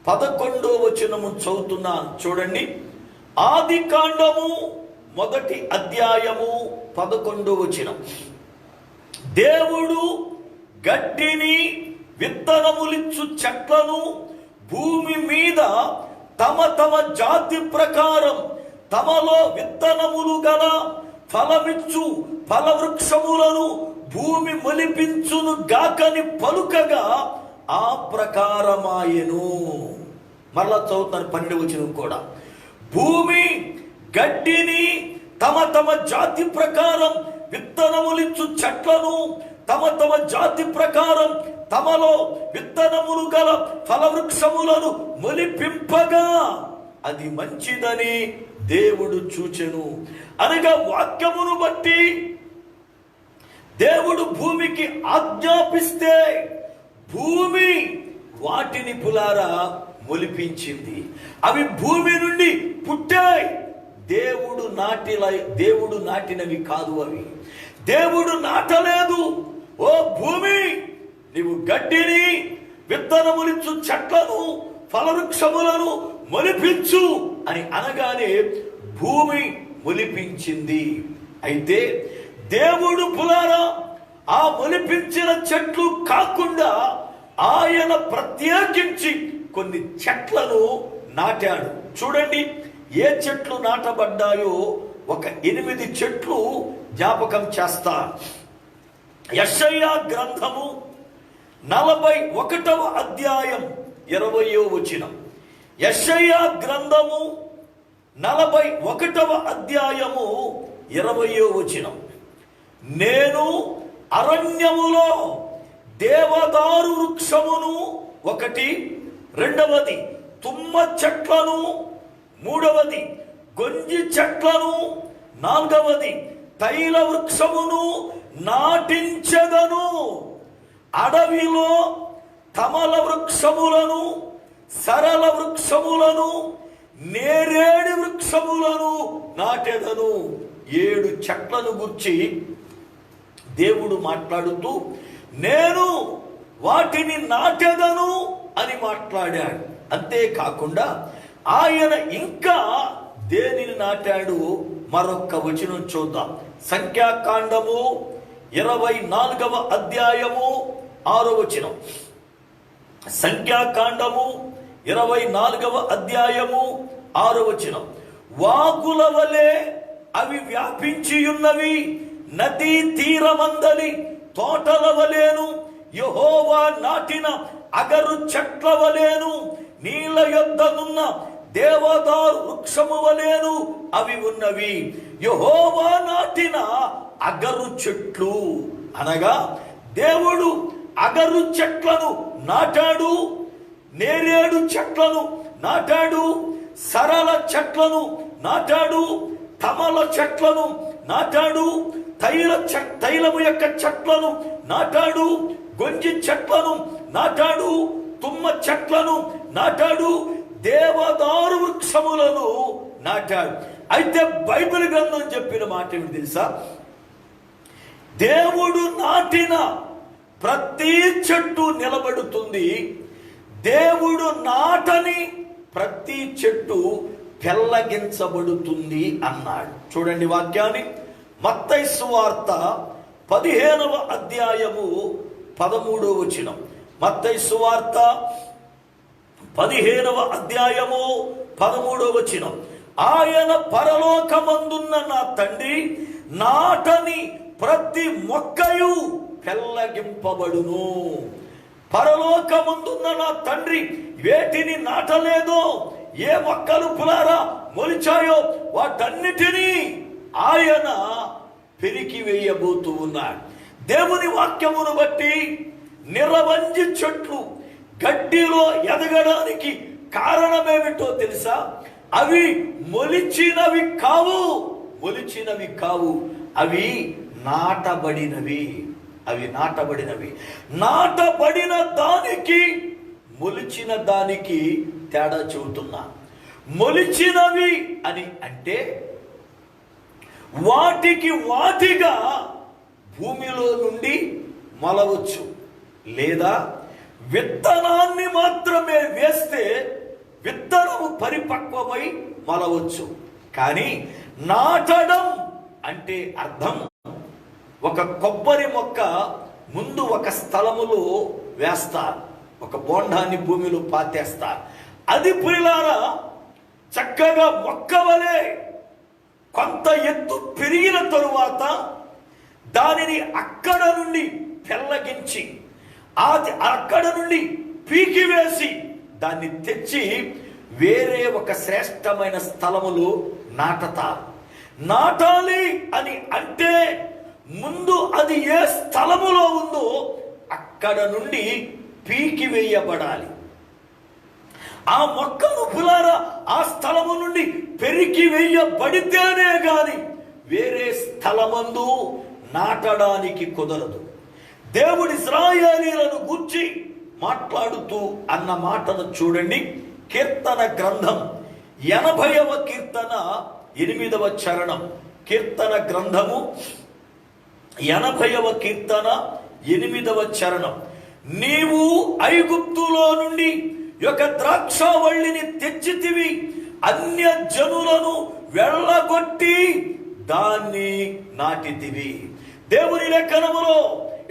11వ వచనము చదువుతున్నాను, చూడండి. ఆదికాండము 1వ అధ్యాయము 11వ వచనం. దేవుడు గడ్డిని, విత్తనములిచ్చు చెట్లను భూమి మీద తమ జాతి ప్రకారం తమలో విత్తనములు గల ఫలమిచ్చు ఫలవృక్షములను భూమి మొలిపించును గాకని పలుకగా ఆ ప్రకారమాయెను. మరలా చదువుతాను 12వ వచనం కూడా. భూమి గడ్డిని, తమ జాతి ప్రకారం విత్తనములిచ్చు చెట్లను తమ జాతి ప్రకారం తమలో విత్తనములు గల ఫలవృక్షములను మొలిపింపగా అది మంచిదని దేవుడు చూచెను. అనగా వాక్యమును బట్టి దేవుడు భూమికి ఆజ్ఞాపిస్తే భూమి వాటిని పులారా మొలిపించింది. అవి భూమి నుండి పుట్టాయి. దేవుడు నాటినవి కాదు అవి. దేవుడు నాటలేదు. ఓ భూమి, నీవు గడ్డిని, విత్తనములిచ్చు చెట్లను, ఫలవృక్షములను మొలిపించు అని అనగానే భూమి మొలిపించింది. అయితే దేవుడు పులారా ఆ మొలిపించిన చెట్లు కాకుండా ఆయన ప్రత్యేకించి కొన్ని చెట్లను నాటాడు. చూడండి ఏ చెట్లు నాటబడ్డాయో ఒక 8 చెట్లు జ్ఞాపకం చేస్తా. యెషయా గ్రంథము 41వ అధ్యాయం 20వ వచనం. యెషయా గ్రంథము 41వ అధ్యాయము 20వ వచనం. నేను అరణ్యములో దేవదారు వృక్షమును, ఒకటి, రెండవది తుమ్మ చెట్లను, మూడవది గొంజి చెట్లను, నాలుగవది తైల వృక్షమును నాటించెదను. అడవిలో తమల వృక్షములను, సరళ వృక్షములను, నేరేడు వృక్షములను నాటెదను. 7 చెట్లను గుర్చి దేవుడు మాట్లాడుతూ నేను వాటిని నాటెదను అని మాట్లాడాడు. అంతేకాకుండా ఆయన ఇంకా దేనిని నాటాడు మరొక వచనం చూద్దాం. సంఖ్యాకాండము 24వ అధ్యాయము 6వ వచనం. సంఖ్యాకాండము 24వ అధ్యాయము 6వ వచనం. వాగుల వలె అవి వ్యాపించి ఉన్నవి, నదీ తీరమందలి తోటల వలెను, యెహోవా నాటిన అగరు చెట్ల వలెను, నీళ్ళ యొద్దనున్న దేవదారు వృక్షము వలెను అవి ఉన్నవి. యెహోవా నాటిన అగరు చెట్లు అనగా దేవుడు అగరు చెట్లను నాటాడు, నేరేడు చెట్లను నాటాడు, సరళ చెట్లను నాటాడు, తమల చెట్లను నాటాడు, తైలము యొక్క చెట్లను నాటాడు, గొంజి చెట్లను నాటాడు, తుమ్మ చెట్లను నాటాడు. దేవదారు వృక్షములను నాటాడు. అయితే బైబిల్ గ్రంథం చెప్పిన మాట ఏమిటి తెలుసా? దేవుడు నాటిన ప్రతి చెట్టు నిలబడుతుంది, దేవుడు నాటని ప్రతి చెట్టు పెళ్లగించబడుతుంది అన్నాడు. చూడండి వాక్యాన్ని, మత్తయి సువార్త 15వ అధ్యాయము 13వ వచనం. మత్తయి సువార్త 15వ అధ్యాయము 13వ వచనం. ఆయన పరలోకమందున్న నా తండ్రి నాటని ప్రతి మొక్కయు పెళ్లగింపబడును. పరలోకమందున్న నా తండ్రి వేటిని నాటలేదో, ఏ మొక్కలు పులారా మొలిచాయో వాటన్నిటినీ ఆయన పెరికి వేయబోతూ ఉన్నాడు. దేవుని వాక్యమును బట్టి నిరవంజి చెట్లు గడ్డిలో ఎదగడానికి కారణమేమిటో తెలుసా? అవి మొలిచినవి కావు, అవి నాటబడినవి. నాటబడిన దానికి మొలిచిన దానికి తేడా చెబుతున్నా. మొలిచినవి అని అంటే వాటిగా భూమిలో నుండి మొలవచ్చు, లేదా విత్తనాన్ని మాత్రమే వేస్తే విత్తనము పరిపక్వమై మొలవచ్చు. కానీ నాటడం అంటే అర్థం, ఒక కొబ్బరి మొక్క ముందు ఒక స్థలములో వేస్తారు, ఒక బోండాన్ని భూమిలో పాతేస్తారు. అది ప్రియులారా చక్కగా మొక్క వలె కొంత ఎత్తు పెరిగిన తరువాత దానిని అక్కడ నుండి పెళ్లగించి అక్కడ నుండి పీకివేసి దాన్ని తెచ్చి వేరే ఒక శ్రేష్టమైన స్థలములో నాటతారు. నాటాలి అని అంటే ముందు అది ఏ స్థలములో ఉందో అక్కడ నుండి పీకివేయబడాలి. ఆ మొక్కను పులారా ఆ స్థలము నుండి పెరికి వేయబడితేనే గాని వేరే స్థలమందు నాటడానికి కుదరదు. దేవుడి ఇశ్రాయేలీయులను గూర్చి మాట్లాడుతూ అన్న మాటను చూడండి. కీర్తన గ్రంథం 80వ కీర్తన 8వ చరణం. కీర్తన గ్రంథము 80వ కీర్తన 8వ చరణం. నీవు ఐగుప్తులో నుండి ఒక ద్రాక్షావళిని తెచ్చితివి, అన్య జనులను వెళ్ళగొట్టి దాన్ని నాటితివి. దేవుని లేఖనములో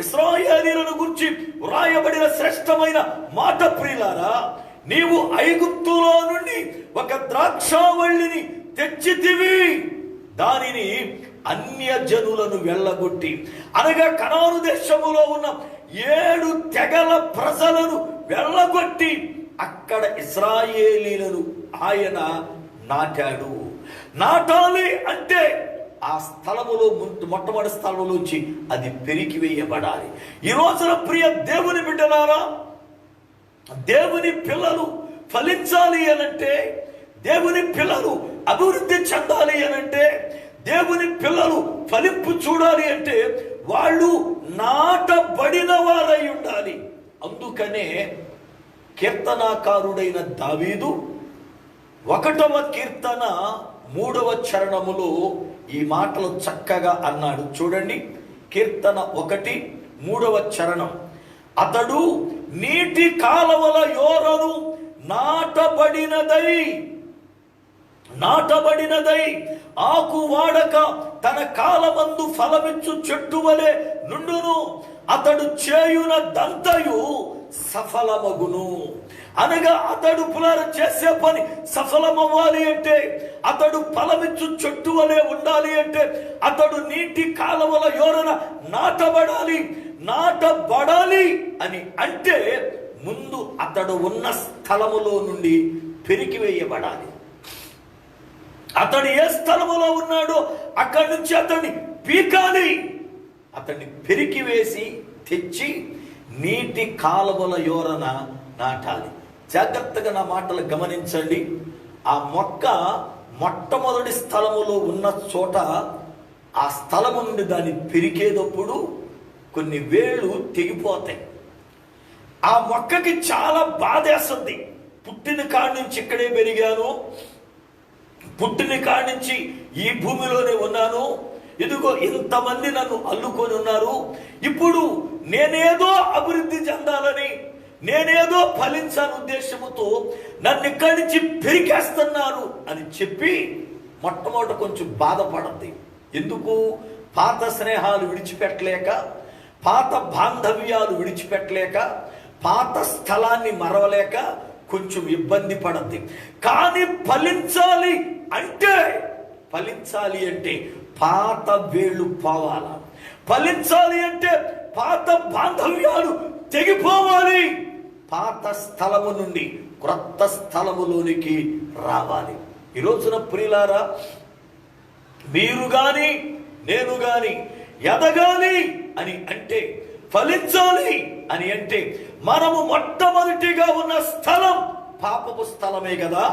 ఇశ్రాయేలీయులను గురించి వ్రాయబడిన శ్రేష్టమైన మాట ప్రియులారా, నీవు ఐగుప్తులో నుండి ఒక ద్రాక్షావళిని తెచ్చితివి, దానిని అన్య జనులను వెళ్ళగొట్టి, అనగా కనాను దేశములో ఉన్న 7 తెగల ప్రజలను వెళ్ళగొట్టి అక్కడ ఇశ్రాయేలీయులను ఆయన నాటాడు. నాటాలి అంటే ఆ స్థలములో మొట్టమొదటి స్థలములోంచి అది పెరికి వేయబడాలి. ఈ రోజున ప్రియ దేవుని బిడ్డలారా, దేవుని పిల్లలు ఫలించాలి అనంటే, దేవుని పిల్లలు అభివృద్ధి చెందాలి అనంటే, దేవుని పిల్లలు ఫలింపు చూడాలి అంటే వాళ్ళు నాటబడిన వారై ఉండాలి. అందుకనే కీర్తనాకారుడైన దావీదు 1వ కీర్తన 3వ చరణములో ఈ మాటలు చక్కగా అన్నాడు. చూడండి, కీర్తన 1:3వ చరణం. అతడు నీటి కాలవల యోరను నాటబడినదై ఆకు వాడక తన కాలమందు ఫలమిచ్చు చెట్టు వలె నుండును. అతడు చేయున దంతయు సఫలమగును. అనగా అతడు చేసే పని సఫలమవ్వాలి అంటే, అతడు ఫలమిచ్చు చెట్టు వలె ఉండాలి అంటే, అతడు నీటి కాలవల యోరన నాటబడాలి అని అంటే ముందు అతడు ఉన్న స్థలములో నుండి పెరికివేయబడాలి. అతడు ఏ స్థలములో ఉన్నాడో అక్కడి నుంచి అతన్ని పీకాలి, అతన్ని పెరికివేసి తెచ్చి నీటి కాలువల యోరన నాటాలి. జాగ్రత్తగా నా మాటలు గమనించండి. ఆ మొక్క మొట్టమొదటి స్థలములో ఉన్న చోట ఆ స్థలము నుండి దాన్ని పెరికేటప్పుడు కొన్ని వేళ్ళు తెగిపోతాయి. ఆ మొక్కకి చాలా బాధేస్తుంది. పుట్టిన కాడి నుంచి ఇక్కడే పెరిగాను, పుట్టిన కాడి నుంచి ఈ భూమిలోనే ఉన్నాను, ఇదిగో ఇంతమంది నన్ను అల్లుకొని ఉన్నారు, ఇప్పుడు నేనేదో అభివృద్ధి చెందాలని, నేనేదో ఫలించాలని ఉద్దేశముతో నన్ను ఇక్కడి నుంచి పెరిగేస్తున్నాను అని చెప్పి మొట్టమొదట కొంచెం బాధపడద్ది. ఎందుకు? పాత స్నేహాలు విడిచిపెట్టలేక, పాత బాంధవ్యాలు విడిచిపెట్టలేక, పాత స్థలాన్ని మరవలేక కొంచెం ఇబ్బంది పడద్ది. కానీ ఫలించాలి అంటే పాత వేళ్ళు పోవాలా, ఫలించాలి అంటే పాత బాంధవ్యాలు తెగిపోవాలి, పాత స్థలము నుండి క్రొత్త స్థలములోనికి రావాలి. ఈ రోజున ప్రియులారా, మీరు గాని నేను గాని ఎదగాలి అని అంటే, ఫలించాలి అని అంటే, మనము మొట్టమొదటిగా ఉన్న స్థలం పాపపు స్థలమే కదా.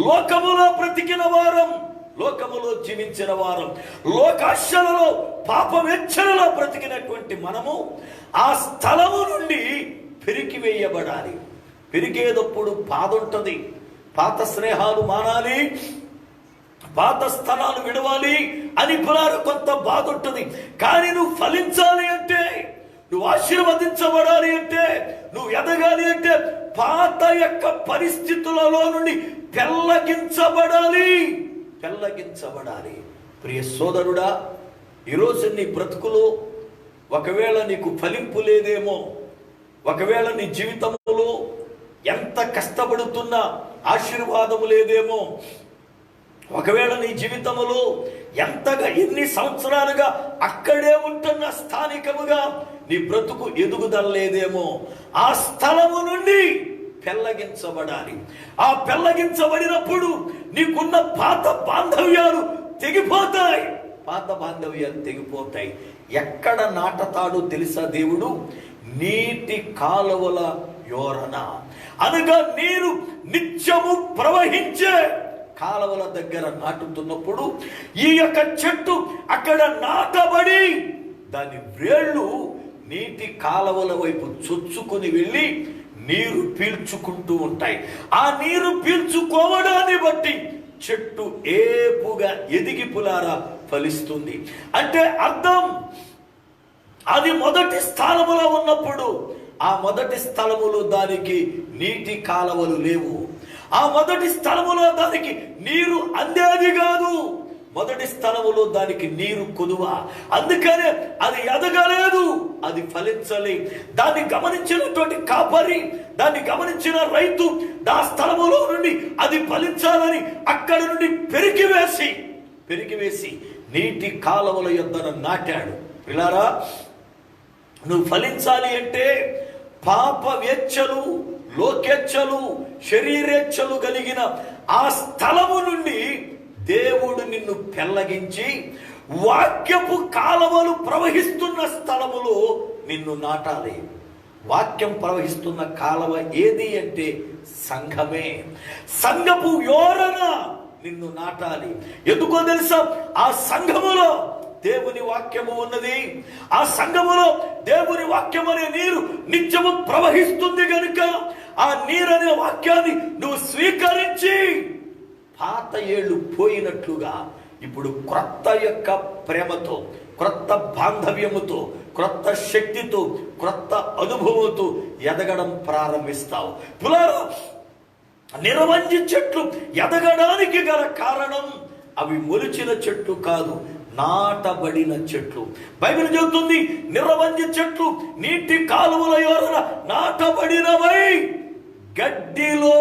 లోకములో బ్రతికిన వారం, లోకములో జీవించిన వారం, లోకాశలలో పాపవెచ్చలలో బ్రతికినటువంటి మనము ఆ స్థలము నుండి పెరికివేయబడాలి. పెరిగేటప్పుడు బాధ ఉంటుంది, పాత స్నేహాలు మానాలి, పాత స్థలాలు విడవాలి అని పురారు కొంత బాధ ఉంటుంది. కానీ నువ్వు ఫలించాలి అంటే, నువ్వు ఆశీర్వదించబడాలి అంటే, నువ్వు ఎదగాలి అంటే పాత యొక్క పరిస్థితులలో నుండి పెళ్ళగించబడాలి. ప్రియ సోదరుడా, ఈరోజు నీ బ్రతుకులో ఒకవేళ నీకు ఫలింపు లేదేమో, ఒకవేళ నీ జీవితంలో ఎంత కష్టపడుతున్నా ఆశీర్వాదము లేదేమో, ఒకవేళ నీ జీవితంలో ఎంతగా ఎన్ని సంవత్సరాలుగా అక్కడే ఉంటున్న స్థానికముగా నీ బ్రతుకు ఎదుగుదల లేదేమో, ఆ స్థలము నుండి పెళ్ళగించబడాలి. ఆ పెళ్ళగించబడినప్పుడు నీకున్న పాత బాంధవ్యాలు తెగిపోతాయి, పాత బాంధవ్యాలు తెగిపోతాయి. ఎక్కడ నాటతాడో తెలుసా దేవుడు? నీటి కాలువల యోరన, అనగా నీరు నిత్యము ప్రవహించే కాలువల దగ్గర నాటుతున్నప్పుడు ఈ యొక్క చెట్టు అక్కడ నాటబడి దాని వేళ్ళు నీటి కాలువల వైపు చొచ్చుకుని వెళ్ళి నీరు పీల్చుకుంటూ ఉంటాయి. ఆ నీరు పీల్చుకోవడాన్ని బట్టి చెట్టు ఏపుగా ఎదిగి పులారా ఫలిస్తుంది. అంటే అర్థం, అది మొదటి స్థలములో ఉన్నప్పుడు ఆ మొదటి స్థలములో దానికి నీటి కాలువలు లేవు, ఆ మొదటి స్థలములో దానికి నీరు అందేది కాదు, మొదటి స్థలములో దానికి నీరు కొదువ, అందుకనే అది ఎదగలేదు, అది ఫలించలే. దాన్ని గమనించినటువంటి కాపరి, దాన్ని గమనించిన రైతు ఆ స్థలములో నుండి అది ఫలించాలని అక్కడి నుండి పెరికివేసి నీటి కాలువల యొద్దన నాటాడు. పిల్లారా, నువ్వు ఫలించాలి అంటే పాపవేచ్ఛలు, లోకేచ్ఛలు, శరీరేచ్ఛలు కలిగిన ఆ స్థలము నుండి దేవుడు నిన్ను పెళ్ళగించి వాక్యపు కాలువలు ప్రవహిస్తున్న స్థలములో నిన్ను నాటాలి. వాక్యం ప్రవహిస్తున్న కాలువ ఏది అంటే సంఘమే. సంఘపు యోరన నిన్ను నాటాలి. ఎందుకో తెలుసా? ఆ సంఘములో దేవుని వాక్యము ఉన్నది. ఆ సంఘములో దేవుని వాక్యం అనే నీరు నిత్యము ప్రవహిస్తుంది గనుక ఆ నీరనే వాక్యాన్ని నువ్వు స్వీకరించి పాత ఏళ్ళు పోయినట్లుగా ఇప్పుడు క్రొత్త యొక్క ప్రేమతో, క్రొత్త బాంధవ్యముతో, క్రొత్త శక్తితో, క్రొత్త అనుభవంతో ఎదగడం ప్రారంభిస్తావు. పులారా, నిరవంజి చెట్లు ఎదగడానికి గల కారణం అవి మొలిచిన చెట్లు కాదు, నాటబడిన చెట్లు. బైబిల్ చెబుతుంది, నిరవంజి చెట్లు నీటి కాలువల యోరన నాటబడినవై గడ్డిలో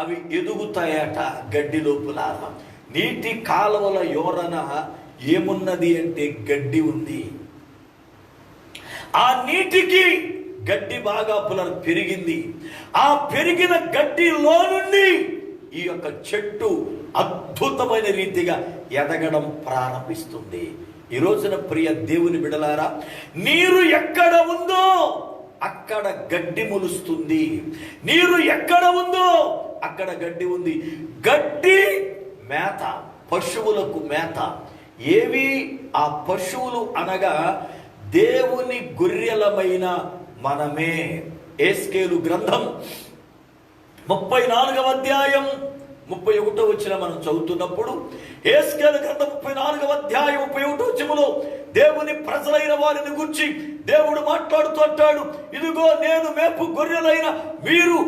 అవి ఎదుగుతాయట. గడ్డి లోపల నీటి కాలువల యోరన ఏమున్నది అంటే గడ్డి ఉంది. ఆ నీటికి గడ్డి బాగా పెరిగింది. ఆ పెరిగిన గడ్డిలో నుండి ఈ యొక్క చెట్టు అద్భుతమైన రీతిగా ఎదగడం ప్రారంభిస్తుంది. ఈ రోజున ప్రియ దేవుని బిడలారా, నీరు ఎక్కడ ఉందో అక్కడ గడ్డి మొలుస్తుంది. నీరు ఎక్కడ ఉందో అక్కడ గడ్డి ఉంది. గడ్డి మేత, పశువులకు మేత. ఏవి ఆ పశువులు అనగా దేవుని గొర్రెలమైన మనమే. ఎస్కేలు గ్రంథం 34వ అధ్యాయం 31వ వచనం మనం చదువుతున్నప్పుడు, యెహెజ్కేలు గ్రంథం 34వ అధ్యాయం 31వ వచనములో దేవుని ప్రజలైన వారిని గురించి దేవుడు మాట్లాడుతూ అంటాడు, ఇదిగో నేను మేపు గొర్రెలైన మీరు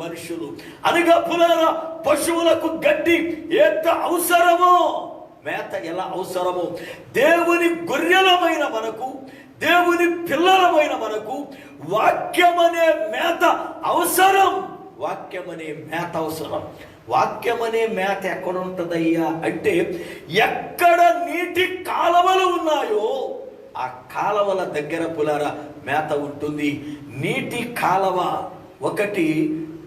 మనుషులు అనగా పులారా పశువులకు గడ్డి ఎంత అవసరమో, మేత ఎలా అవసరమో, దేవుని గొర్రెలమైన మనకు, దేవుని పిల్లలమైన మనకు వాక్యమనే మేత అవసరం. వాక్యమనే మేత అవసరం. వాక్యమనే మేత ఎక్కడ ఉంటుందయ్యా అంటే, ఎక్కడ నీటి కాలవలు ఉన్నాయో ఆ కాలవల దగ్గర పులారా మేత ఉంటుంది. నీటి కాలవ ఒకటి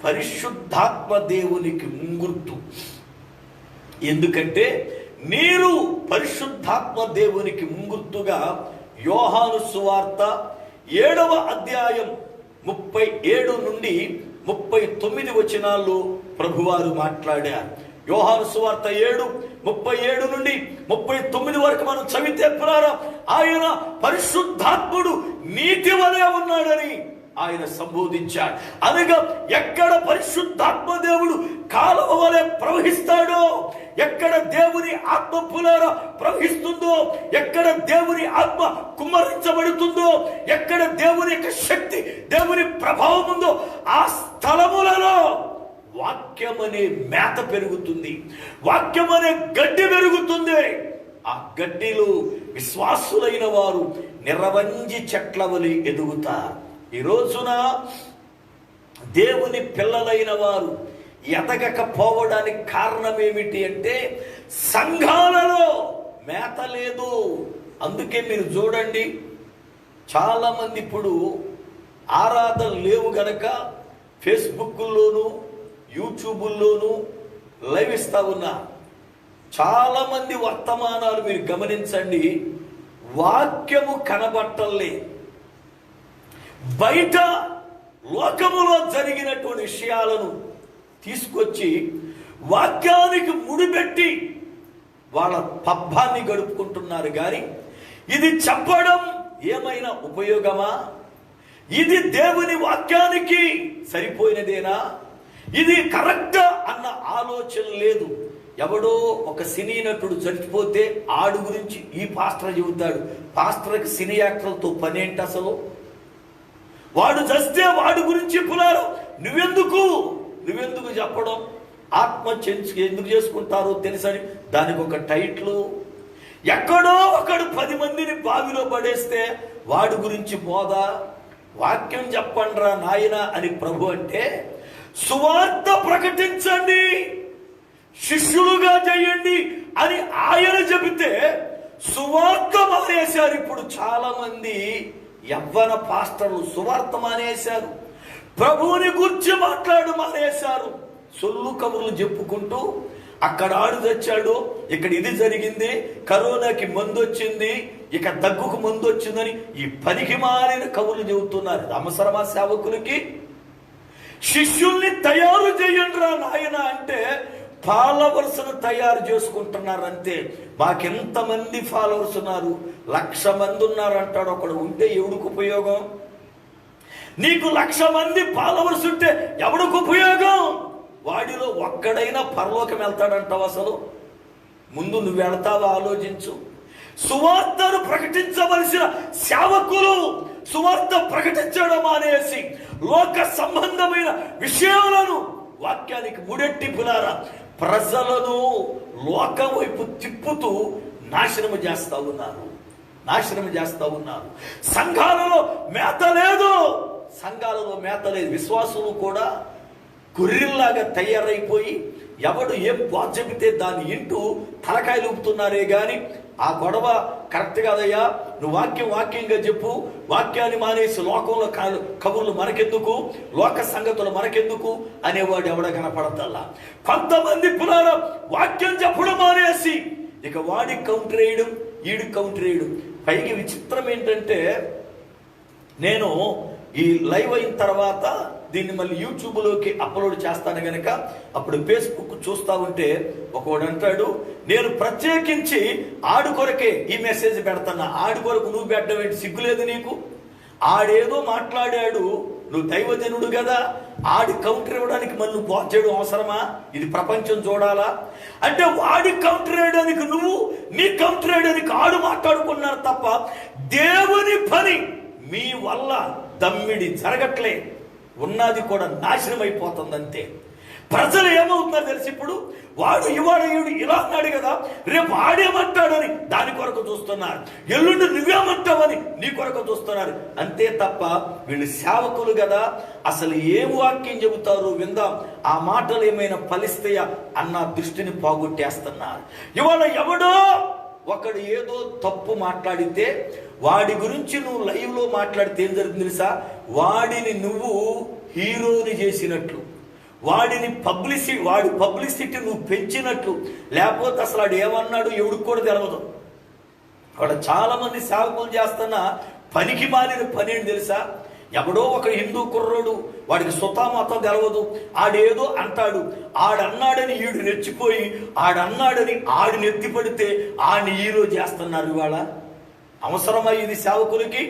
పరిశుద్ధాత్మ దేవునికి ముంగుర్తు. ఎందుకంటే నీరు పరిశుద్ధాత్మ దేవునికి ముంగుర్తుగా యోహాను సువార్త 7వ అధ్యాయం 37 నుండి 39 వచనాల్లో ప్రభువారు మాట్లాడారు. యోహాను సువార్త 7:37 నుండి 39 వరకు మనం చదివితే పురారా, ఆయన పరిశుద్ధాత్ముడు నీటి వలె ఉన్నాడని ఆయన సంబోధించాడు. అనగా ఎక్కడ పరిశుద్ధాత్మ దేవుడు కాలువ వలె ప్రవహిస్తాడో, ఎక్కడ దేవుని ఆత్మ పులారా ప్రవహిస్తుందో, ఎక్కడ దేవుని ఆత్మ కుమ్మరించబడుతుందో, ఎక్కడ దేవుని యొక్క శక్తి, దేవుని ప్రభావం ఉందో, ఆ స్థలములలో వాక్యమనే మేత పెరుగుతుంది, వాక్యమనే గడ్డి పెరుగుతుంది. ఆ గడ్డిలో విశ్వాసులైన వారు నిరవంజి చెట్ల వలె ఎదుగుతారు. ఈ రోజున దేవుని పిల్లలైన వారు ఎదగకపోవడానికి కారణం ఏమిటి అంటే, సంఘాలలో మేత లేదు. అందుకే మీరు చూడండి, చాలామంది ఇప్పుడు ఆరాధనలు లేవు గనక ఫేస్బుక్లోను యూట్యూబుల్లోనూ లైవ్ ఇస్తా ఉన్నా. చాలామంది వర్తమానాలు మీరు గమనించండి, వాక్యము కనబట్టలే, బయట లోకములో జరిగినటువంటి విషయాలను తీసుకొచ్చి వాక్యానికి ముడిపెట్టి వాళ్ళ పబ్బాన్ని గడుపుకుంటున్నారు. కానీ ఇది చెప్పడం ఏమైనా ఉపయోగమా? ఇది దేవుని వాక్యానికి సరిపోయినదేనా? ఇది కరెక్ట్ అన్న ఆలోచన లేదు. ఎవడో ఒక సినీ నటుడు చచ్చిపోతే ఆడు గురించి ఈ పాస్టర్ చెబుతాడు. పాస్టర్కి సినీ యాక్టర్లతో పనేంటి అసలు? వాడు చస్తే వాడి గురించి పులారు నువ్వెందుకు చెప్పడం? ఆత్మహత్య ఎందుకు చేసుకుంటారో తెలుసని దానికి ఒక టైటిల్. ఎక్కడో ఒకడు 10 మందిని బావిలో పడేస్తే వాడి గురించి బోధ. వాక్యం చెప్పండ్రా నాయన అని ప్రభు అంటే, సువార్త ప్రకటించండి, శిష్యులుగా చేయండి అని ఆయన చెబితే సువార్త మానేశారు. ఇప్పుడు చాలా మంది యవ్వన పాస్టర్లు సువార్త మానేశారు, ప్రభువుని గురించి మాట్లాడు మానేశారు. సొల్లు కబుర్లు చెప్పుకుంటూ అక్కడ ఆడు తెచ్చాడు, ఇక్కడ ఇది జరిగింది, కరోనాకి మందు వచ్చింది, ఇక దగ్గుకు మందు వచ్చిందని ఈ పనికి మారిన కబుర్లు చెబుతున్నారు. అవసరమా సేవకులకి? శిష్యుల్ని తయారు చేయండి రా నాయన అంటే ఫాలోవర్స్ను తయారు చేసుకుంటున్నారు అంతే. మాకెంతమంది ఫాలోవర్స్ ఉన్నారు? 1,00,000 మంది ఉన్నారు అంటాడు ఒకడు. ఉంటే ఎవడికి ఉపయోగం? నీకు 1,00,000 మంది ఫాలోవర్స్ ఉంటే ఎవడికి ఉపయోగం? వాడిలో ఒక్కడైనా పరలోకం వెళ్తాడంటావు? అసలు ముందు నువ్వు వెళ్తావా ఆలోచించు. సువార్తను ప్రకటించవలసిన సేవకులు సువార్త ప్రకటించడం మానేసి లోక సంబంధమైన విషయాలను వాక్యానికి ముడెట్టి పులారా ప్రజలను లోకం వైపు తిప్పుతూ నాశనము చేస్తా ఉన్నారు. సంఘాలలో మేత లేదు. విశ్వాసులు కూడా గొర్రెల్లాగా తయారైపోయి ఎవడు ఏం బాధ చెబితే దాన్ని ఇంటూ తలకాయలు ఊపుతున్నారే గాని ఆ గొడవ కరెక్ట్ కాదయ్యా, నువ్వు వాక్యంగా చెప్పు, వాక్యాన్ని మానేసి లోకంలో కబుర్లు మనకెందుకు, లోక సంగతులు మనకెందుకు అనేవాడు ఎవడ కనపడతల్లా. కొంతమంది పురాణ వాక్యం చెప్పడం మానేసి ఇక వాడికి కౌంటర్ వేయడం, ఈడికి కౌంటర్ వేయడం. పైకి విచిత్రం ఏంటంటే, నేను ఈ లైవ్ అయిన తర్వాత దీన్ని మళ్ళీ యూట్యూబ్లోకి అప్లోడ్ చేస్తాను గనక అప్పుడు ఫేస్బుక్ చూస్తా ఉంటే ఒకడు అంటాడు, నేను ప్రత్యేకించి ఆడు కొరకే ఈ మెసేజ్ పెడతాను. ఆడు కొరకు నువ్వు పెట్టడం ఏంటి? సిగ్గులేదు నీకు? ఆడేదో మాట్లాడాడు, నువ్వు దైవజనుడు కదా, ఆడి కౌంటర్ ఇవ్వడానికి మళ్ళీ నువ్వు బాగు చేయడం అవసరమా? ఇది ప్రపంచం చూడాలా? అంటే వాడి కౌంటర్ వేయడానికి నువ్వు, నీ కౌంటర్ వేయడానికి ఆడు మాట్లాడుకున్నారు తప్ప దేవుని పని మీ వల్ల దమ్మిడి జరగట్లే, ఉన్నది కూడా నాశనం అయిపోతుంది అంతే. ప్రజలు ఏమవుతున్నారు తెలిసి, ఇప్పుడు వాడు ఇవాడు ఇలా అన్నాడు కదా, రేపు ఆడేమంటాడని దాని కొరకు చూస్తున్నారు, ఎల్లుండి నువ్వేమంటావని నీ కొరకు చూస్తున్నారు అంతే తప్ప వీళ్ళు సేవకులు కదా, అసలు ఏం వాక్యం చెబుతారు విందాం, ఆ మాటలు ఏమైనా ఫలిస్తాయా అన్న దృష్టిని పోగొట్టేస్తున్నారు. ఇవాళ ఎవడో ఒకడు ఏదో తప్పు మాట్లాడితే వాడి గురించి నువ్వు లైవ్లో మాట్లాడితే ఏం జరుగుతుంది తెలుసా? వాడిని నువ్వు హీరోని చేసినట్లు, వాడి పబ్లిసిటీ నువ్వు పెంచినట్లు, లేకపోతే అసలు వాడు ఏమన్నాడు ఎవడికి కూడా తెలియదు. వాడు చాలా మంది సేవకులు చేస్తున్న పనికి మాలిన పని ఏంటి తెలుసా? ఎవడో ఒక హిందూ కుర్రోడు, వాడికి సుతామతం తెలవదు, ఆడేదో అంటాడు, ఆడన్నాడని ఈడు రెచ్చిపోయి ఆడన్నాడని ఆడిని ఎత్తిపడితే ఆడిని హీరో చేస్తున్నారు. ఇవాళ అవసరమా ఇది సేవకులకి?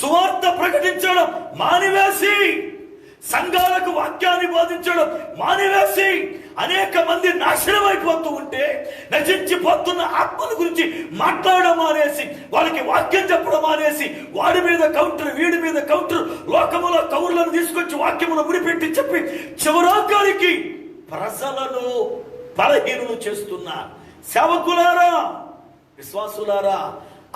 సువార్త ప్రకటించడం మానివేసి, సంఘాలకు వాక్యాన్ని బోధించడం మానివేసి అనేక మంది నాశనం అయిపోతూ ఉంటే, నశించిపోతున్న ఆత్మల గురించి మాట్లాడడం మానేసి, వాళ్ళకి వాక్యం చెప్పడం మానేసి, వాడి మీద కౌంటర్ వీడి మీద కౌంటర్, లోకములో కౌరులను తీసుకొచ్చి వాక్యమును ముడిపెట్టి చెప్పి చివరాకారికి ప్రజలను బలహీనులు చేస్తున్న సేవకులారా, విశ్వాసులారా,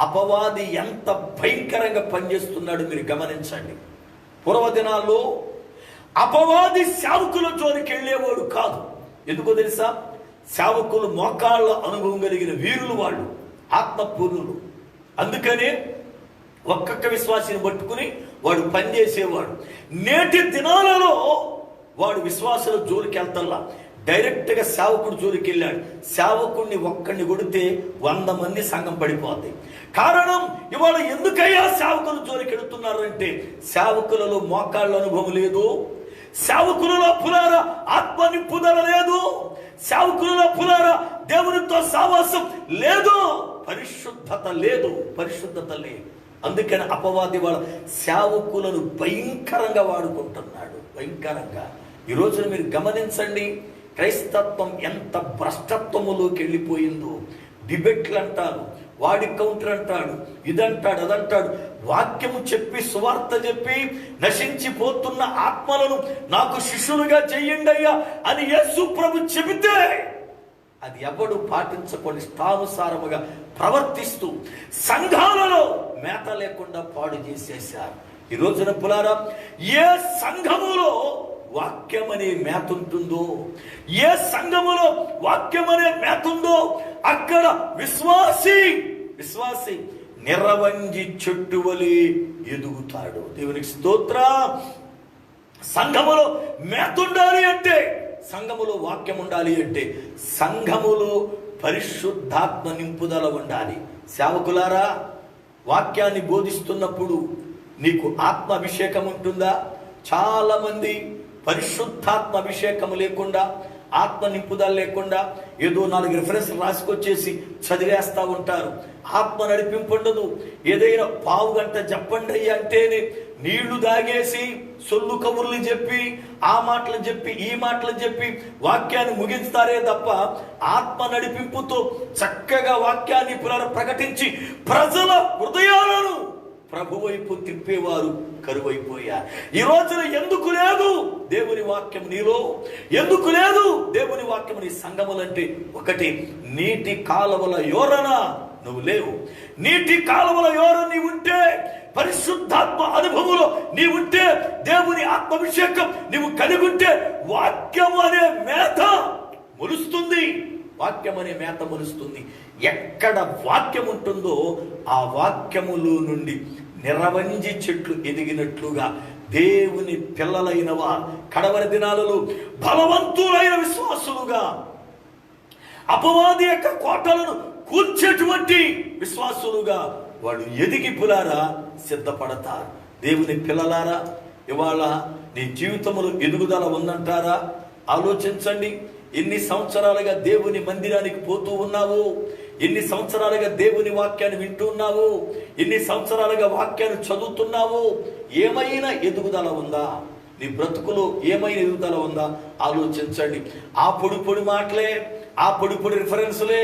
అపవాది ఎంత భయంకరంగా పనిచేస్తున్నాడు మీరు గమనించండి. పూర్వదినాల్లో అపవాది సేవకుల జోలికి వెళ్ళేవాడు కాదు. ఎందుకో తెలుసా? సేవకులు మోకాళ్ళ అనుభవం కలిగిన వీరులు, వాళ్ళు ఆత్మపూర్ణులు. అందుకనే ఒక్కొక్క విశ్వాసిని పట్టుకుని వాడు పనిచేసేవాడు. నేటి దినాలలో వాడు విశ్వాసుల జోలికి వెళ్తల్లా, డైరెక్ట్గా సేవకుడు జోలికి వెళ్ళాడు. సేవకుడిని ఒక్కడిని కొడితే 100 మంది సంఘం పడిపోద్ది. కారణం, ఇవాళ ఎందుకయ్యా సేవకులు జోలికి వెళుతున్నారంటే సేవకులలో మోకాళ్ళ అనుభవం లేదు, సేవకులలో పులార ఆత్మ నింపుదల లేదు, సేవకులలో పులార దేవునితో సావాసం లేదు, పరిశుద్ధత లేదు. అందుకని అపవాది వాళ్ళ సేవకులను భయంకరంగా వాడుకుంటున్నాడు, భయంకరంగా. ఈ రోజున మీరు గమనించండి, క్రైస్తత్వం ఎంత భ్రష్టత్వములోకి వెళ్ళిపోయిందో. డిబేట్లు అంటారు, వాడి కౌంటర్ అంటాడు, ఇదంటాడు అదంటాడు. వాక్యము చెప్పి సువార్త చెప్పి నశించిపోతున్న ఆత్మలను నాకు శిష్యులుగా చెయ్యండి అయ్యా అని యేసు ప్రభు చెబితే అది ఎవడు పాటించకుండా ఇష్టానుసారముగా ప్రవర్తిస్తూ సంఘాలలో మేత లేకుండా పాడు చేసేశారు. ఈ రోజున పులారా, ఏ సంఘములో వాక్యం అనే మేత ఉంటుందో, ఏ సంఘములో వాక్యం అనే మేత ఉందో అక్కడ విశ్వాసి నిరవంజి చెట్టు వలె ఎదుగుతాడు. దేవునికి స్తోత్రం. సంఘములో మేత ఉండాలి అంటే, సంఘములో వాక్యం ఉండాలి అంటే, సంఘములో పరిశుద్ధాత్మ నింపుదల ఉండాలి. సేవకులారా, వాక్యాన్ని బోధిస్తున్నప్పుడు నీకు ఆత్మ అభిషేకం ఉంటుందా? చాలా మంది పరిశుద్ధాత్మ అభిషేకం లేకుండా, ఆత్మ నింపుదల లేకుండా ఏదో 4 రిఫరెన్స్లు రాసుకొచ్చేసి చదివేస్తూ ఉంటారు. ఆత్మ నడిపింపు ఉండదు. ఏదైనా పావు గంట చెప్పండి అయ్యి అంటేనే నీళ్లు దాగేసి సొల్లు కబుర్లు చెప్పి, ఆ మాటలు చెప్పి ఈ మాటలు చెప్పి వాక్యాన్ని ముగిస్తారే తప్ప ఆత్మ నడిపింపుతో చక్కగా వాక్యాన్ని ప్రకటించి ప్రజల హృదయాలను ప్రభు వైపు తిప్పేవారు కరువైపోయారు. ఈ రోజున ఎందుకు లేదు దేవుని వాక్యం నీలో? ఎందుకు లేదు దేవుని వాక్యం నీ సంఘములంటే? ఒకటి, నీటి కాలవల యోరన నువ్వు లేవు. నీటి కాలవల యోరన నీ ఉంటే, పరిశుద్ధాత్మ అనుభవంలో నీ ఉంటే, దేవుని ఆత్మాభిషేకం నీవు కలిగి ఉంటే, వాక్యం అనే మేత మొలుస్తుంది. వాక్యం అనే మేత మొలుస్తుంది. ఎక్కడ వాక్యం ఉంటుందో ఆ వాక్యములో నుండి నిరవంజి చెట్లు ఎదిగినట్లుగా దేవుని పిల్లలైన వారు కడవరి దినాలలో బలవంతులైన విశ్వాసులుగా, అపవాది యొక్క కోటలను కూల్చేటువంటి విశ్వాసులుగా వాడు ఎదిగి పులారా సిద్ధపడతారు. దేవుని పిల్లలారా, ఇవాళ నీ జీవితంలో ఎదుగుదల ఉందంటారా? ఆలోచించండి. ఎన్ని సంవత్సరాలుగా దేవుని మందిరానికి పోతూ ఉన్నావు? ఎన్ని సంవత్సరాలుగా దేవుని వాక్యాన్ని వింటున్నావు, ఎన్ని సంవత్సరాలుగా వాక్యాన్ని చదువుతున్నావు, ఏమైనా ఎదుగుదల ఉందా? నీ బ్రతుకులో ఏమైనా ఎదుగుదల ఉందా? ఆలోచించండి. ఆ పొడి పొడి మాటలే, ఆ పొడి పొడి రిఫరెన్స్లే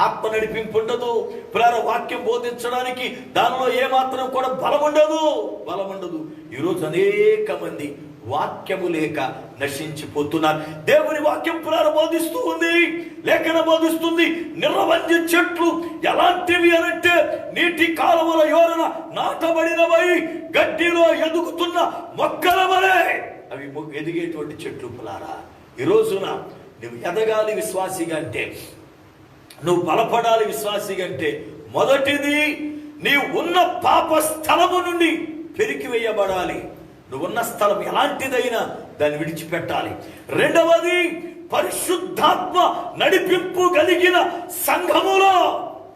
ఆత్మ నడిపింపు ఉండదు. పిల్లల వాక్యం బోధించడానికి దానిలో ఏమాత్రం కూడా బలం ఉండదు. ఈరోజు అనేక మంది వాక్యము లేక నశించిపోతున్నారు. దేవుని వాక్యం పిల్లలు బోధిస్తూ ఉంది, లేఖన బోధిస్తుంది. నిర్వంజి చెట్లు ఎలాంటివి అనంటే నీటి కాలువల యోరన నాటబడినవై గడ్డిలో ఎదుగుతున్న మొక్కల వలె అవి ఎదిగేటువంటి చెట్లు. పిల్లారా, ఈ రోజున నువ్వు ఎదగాలి విశ్వాసిగా అంటే, నువ్వు బలపడాలి విశ్వాసిగా అంటే, మొదటిది నీ ఉన్న పాప స్థలము నుండి పెరికి వేయబడాలి. నువ్వున్న స్థలం ఎలాంటిదైనా దాన్ని విడిచిపెట్టాలి. రెండవది, పరిశుద్ధాత్మ నడిపింపు కలిగిన సంఘములో,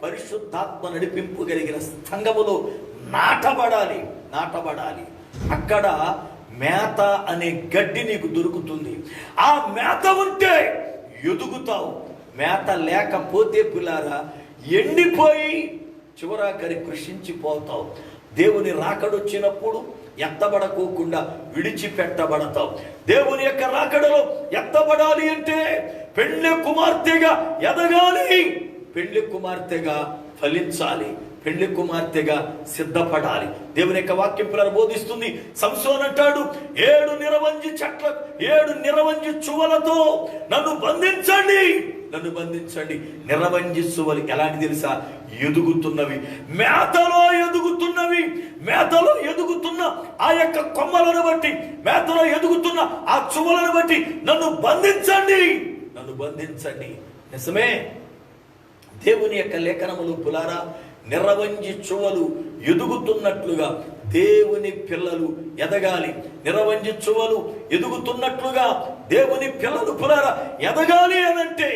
పరిశుద్ధాత్మ నడిపింపు కలిగిన సంఘములో నాటబడాలి. అక్కడ మేత అనే గడ్డి నీకు దొరుకుతుంది. ఆ మేత ఉంటే ఎదుగుతావు. మేత లేకపోతే పిల్లారా ఎండిపోయి చివరాకరి కృషించిపోతావు. దేవుని రాకడొచ్చినప్పుడు ఎత్తబడకోకుండా విడిచిపెట్టబడతావు. దేవుని యొక్క రాకడలో ఎత్తబడాలి అంటే పెండ్లి కుమార్తెగా ఎదగాలి, పెండ్లి కుమార్తెగా ఫలించాలి, పెండ్లి కుమార్తెగా సిద్ధపడాలి. దేవుని యొక్క వాక్యం పిల్లలు బోధిస్తుంది. సంసోను అంటాడు, 7 నిరవంజి చెట్ల 7 నిరవంజి చువ్వలతో నన్ను బంధించండి. నిరవంజి చువ్వలు ఎలాంటి తెలుసా? ఎదుగుతున్నవి, మేతలో ఎదుగుతున్న ఆ యొక్క కొమ్మలను బట్టి, మేతలో ఎదుగుతున్న ఆ చువ్వలను బట్టి నన్ను బంధించండి. నిజమే, దేవుని యొక్క లేఖనములు పులారా నిరవంజి చువ్వలు ఎదుగుతున్నట్లుగా దేవుని పిల్లలు ఎదగాలి. నిరవంజి చువ్వలు ఎదుగుతున్నట్లుగా దేవుని పిల్లలు పులారా ఎదగాలి అంటే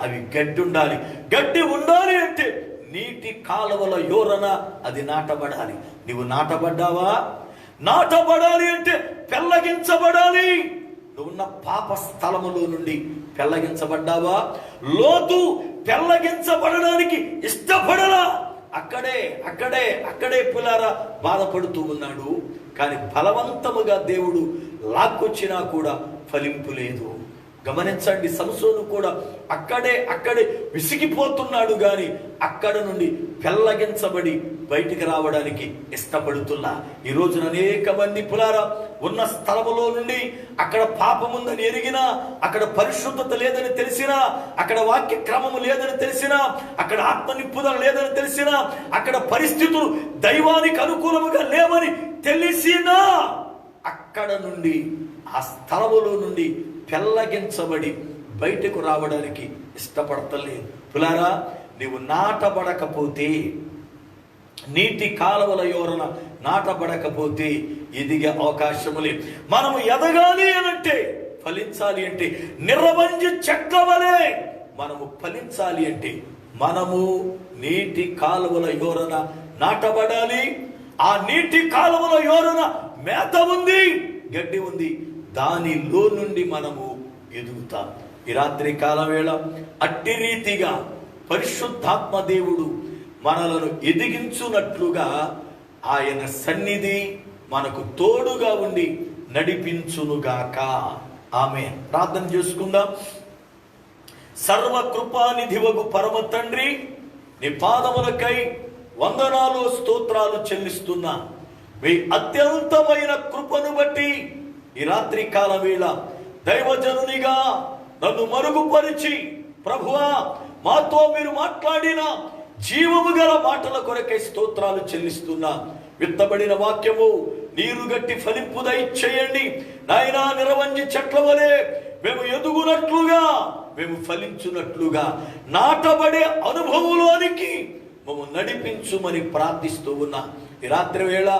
అవి గడ్డి ఉండాలి అంటే నీటి కాలువల యోరన అది నాటబడాలి. నువ్వు నాటబడ్డావా? నాటబడాలి అంటే పెళ్ళగించబడాలి. నువ్వున్న పాప స్థలములో నుండి పెళ్ళగించబడ్డావా? లోతు పెళ్ళగించబడడానికి ఇష్టపడలా. అక్కడే పిల్లారా బాధపడుతూ ఉన్నాడు. కానీ బలవంతముగా దేవుడు లాక్కొచ్చినా కూడా ఫలింపు లేదు. గమనించండి, సంసోను కూడా అక్కడే విసిగిపోతున్నాడు. గాని అక్కడ నుండి పెళ్ళగించబడి బయటికి రావడానికి ఇష్టపడుతున్నా. ఈ రోజున అనేక మంది పులారా ఉన్న స్థలములో నుండి అక్కడ పాపముందని ఎరిగినా, అక్కడ పరిశుద్ధత లేదని తెలిసినా, అక్కడ వాక్య క్రమము లేదని తెలిసినా, అక్కడ ఆత్మ నింపుదల లేదని తెలిసినా, అక్కడ పరిస్థితులు దైవానికి అనుకూలముగా లేవని తెలిసినా అక్కడ నుండి ఆ స్థలములో నుండి పెళ్ళగించబడి బయటకు రావడానికి ఇష్టపడతలేదు. పులారా, నీవు నాటబడకపోతే, నీటి కాలువల యోరన నాటబడకపోతే ఎదిగే అవకాశము లేదు. మనము ఎదగాలి అనంటే, ఫలించాలి అంటే, నిరవంజి చెట్ల వలె మనము ఫలించాలి అంటే మనము నీటి కాలువల యోరన నాటబడాలి. ఆ నీటి కాలువల యోరన మేత ఉంది, గడ్డి ఉంది, దానిలో నుండి మనము ఎదుగుతాం. ఈ రాత్రి కాల వేళ అట్టి రీతిగా పరిశుద్ధాత్మ దేవుడు మనలను ఎదిగించునట్లుగా ఆయన సన్నిధి మనకు తోడుగా ఉండి నడిపించునుగాక. ఆమేన్. ప్రార్థన చేసుకుందాం. సర్వకృపానిధివగు పరమ తండ్రి, నీ పాదములకై వందనాలు స్తోత్రాలు చెల్లిస్తున్నా. మీ అత్యంతమైన కృపను బట్టి ఈ రాత్రి కాల వేళ దైవజనునిగా నన్ను మరుగుపరిచి, ప్రభువా మాతో మీరు మాట్లాడిన జీవము గల మాటల కొరకై స్తోత్రాలు చెల్లిస్తున్నా. విత్తబడిన వాక్యము నీరు గట్టి ఫలింపు దయచేయండి నాయనా. నిరవంజి చెట్ల వలె మేము ఎదుగునట్లుగా, మేము ఫలించున్నట్లుగా, నాటబడే అనుభవంలోనికి మమ్మల్ని నడిపించుమని ప్రార్థిస్తూ ఉన్నా. ఈ రాత్రి వేళ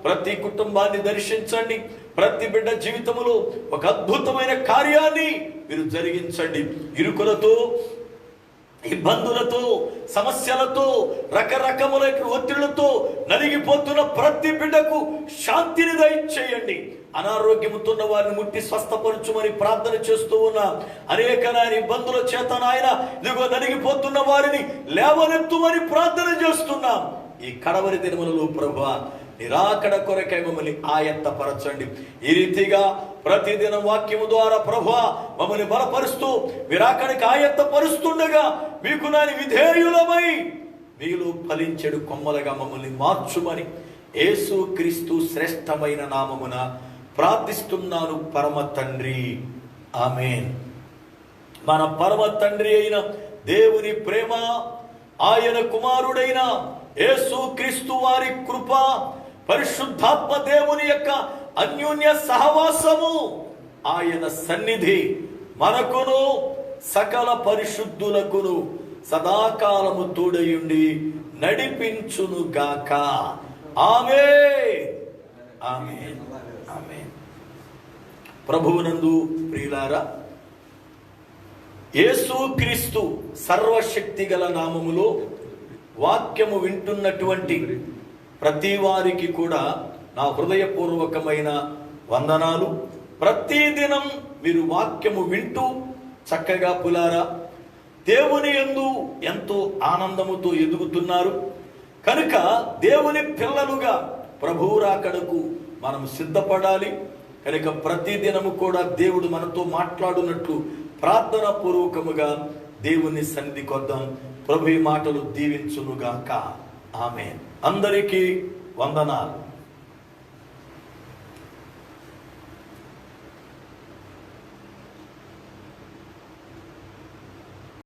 ప్రతి కుటుంబాన్ని దర్శించండి. ప్రతి బిడ్డ జీవితంలో ఒక అద్భుతమైన కార్యాన్ని మీరు జరిగించండి. ఇరుకులతో ఇబ్బందులతో, సమస్యలతో, రకరకములైన ఒత్తిళ్లతో నలిగిపోతున్న ప్రతి బిడ్డకు శాంతిని దయచేయండి. అనారోగ్యముతో ఉన్న వారిని ముట్టి స్వస్థపరచుమని ప్రార్థన చేస్తూ ఉన్న అనేక నాయన ఇబ్బందుల చేత నాయన ఇదిగో నలిగిపోతున్న వారిని లేవనెత్తుమని ప్రార్థన చేస్తున్నాం. ఈ కడవరి దినములలో ప్రభువా నిరాకడ కొరకై మమ్మల్ని ఆయత్తపరచండి. ఈ రీతిగా ప్రతిదినం వాక్యము ద్వారా ప్రభువా మమ్మల్ని బలపరుస్తూ విరాకడికి ఆయత్తపరుస్తుండగా మీకు నాని విధేయులమై మీలో ఫలించెడు కొమ్మలుగా మమ్మల్ని మార్చుమని యేసు క్రీస్తు శ్రేష్టమైన నామమున ప్రార్థిస్తున్నాను పరమ తండ్రి, ఆమేన్. మన పరమ తండ్రి అయిన దేవుని ప్రేమ, ఆయన కుమారుడైన యేసు క్రీస్తు వారి కృప, పరిశుద్ధాత్మ దేవుని యొక్క అన్యోన్య సహవాసము, ఆయన సన్నిధి మనకును సకల పరిశుద్ధులకును సదాకాలము తోడయుండి నడిపించునుగాక. ఆమేన్, ఆమేన్, ఆమేన్. ప్రభువునందు ప్రియులారా, యేసు క్రీస్తు సర్వశక్తి గల నామములో వాక్యము వింటున్నటువంటి ప్రతి వారికి కూడా నా హృదయపూర్వకమైన వందనాలు. ప్రతిదినం మీరు వాక్యము వింటూ చక్కగా పులారా దేవుని యందు ఎంతో ఆనందముతో ఎదుగుతున్నారు కనుక దేవుని పిల్లలుగా ప్రభువు రాకడకు మనం సిద్ధపడాలి. కనుక ప్రతిదినము కూడా దేవుడు మనతో మాట్లాడునట్లు ప్రార్థన పూర్వకముగా దేవుని సన్నిధి కొద్దాం. ప్రభు ఈ మాటలు దీవించునుగాక. ఆమేన్. అందరికీ వందనాలు.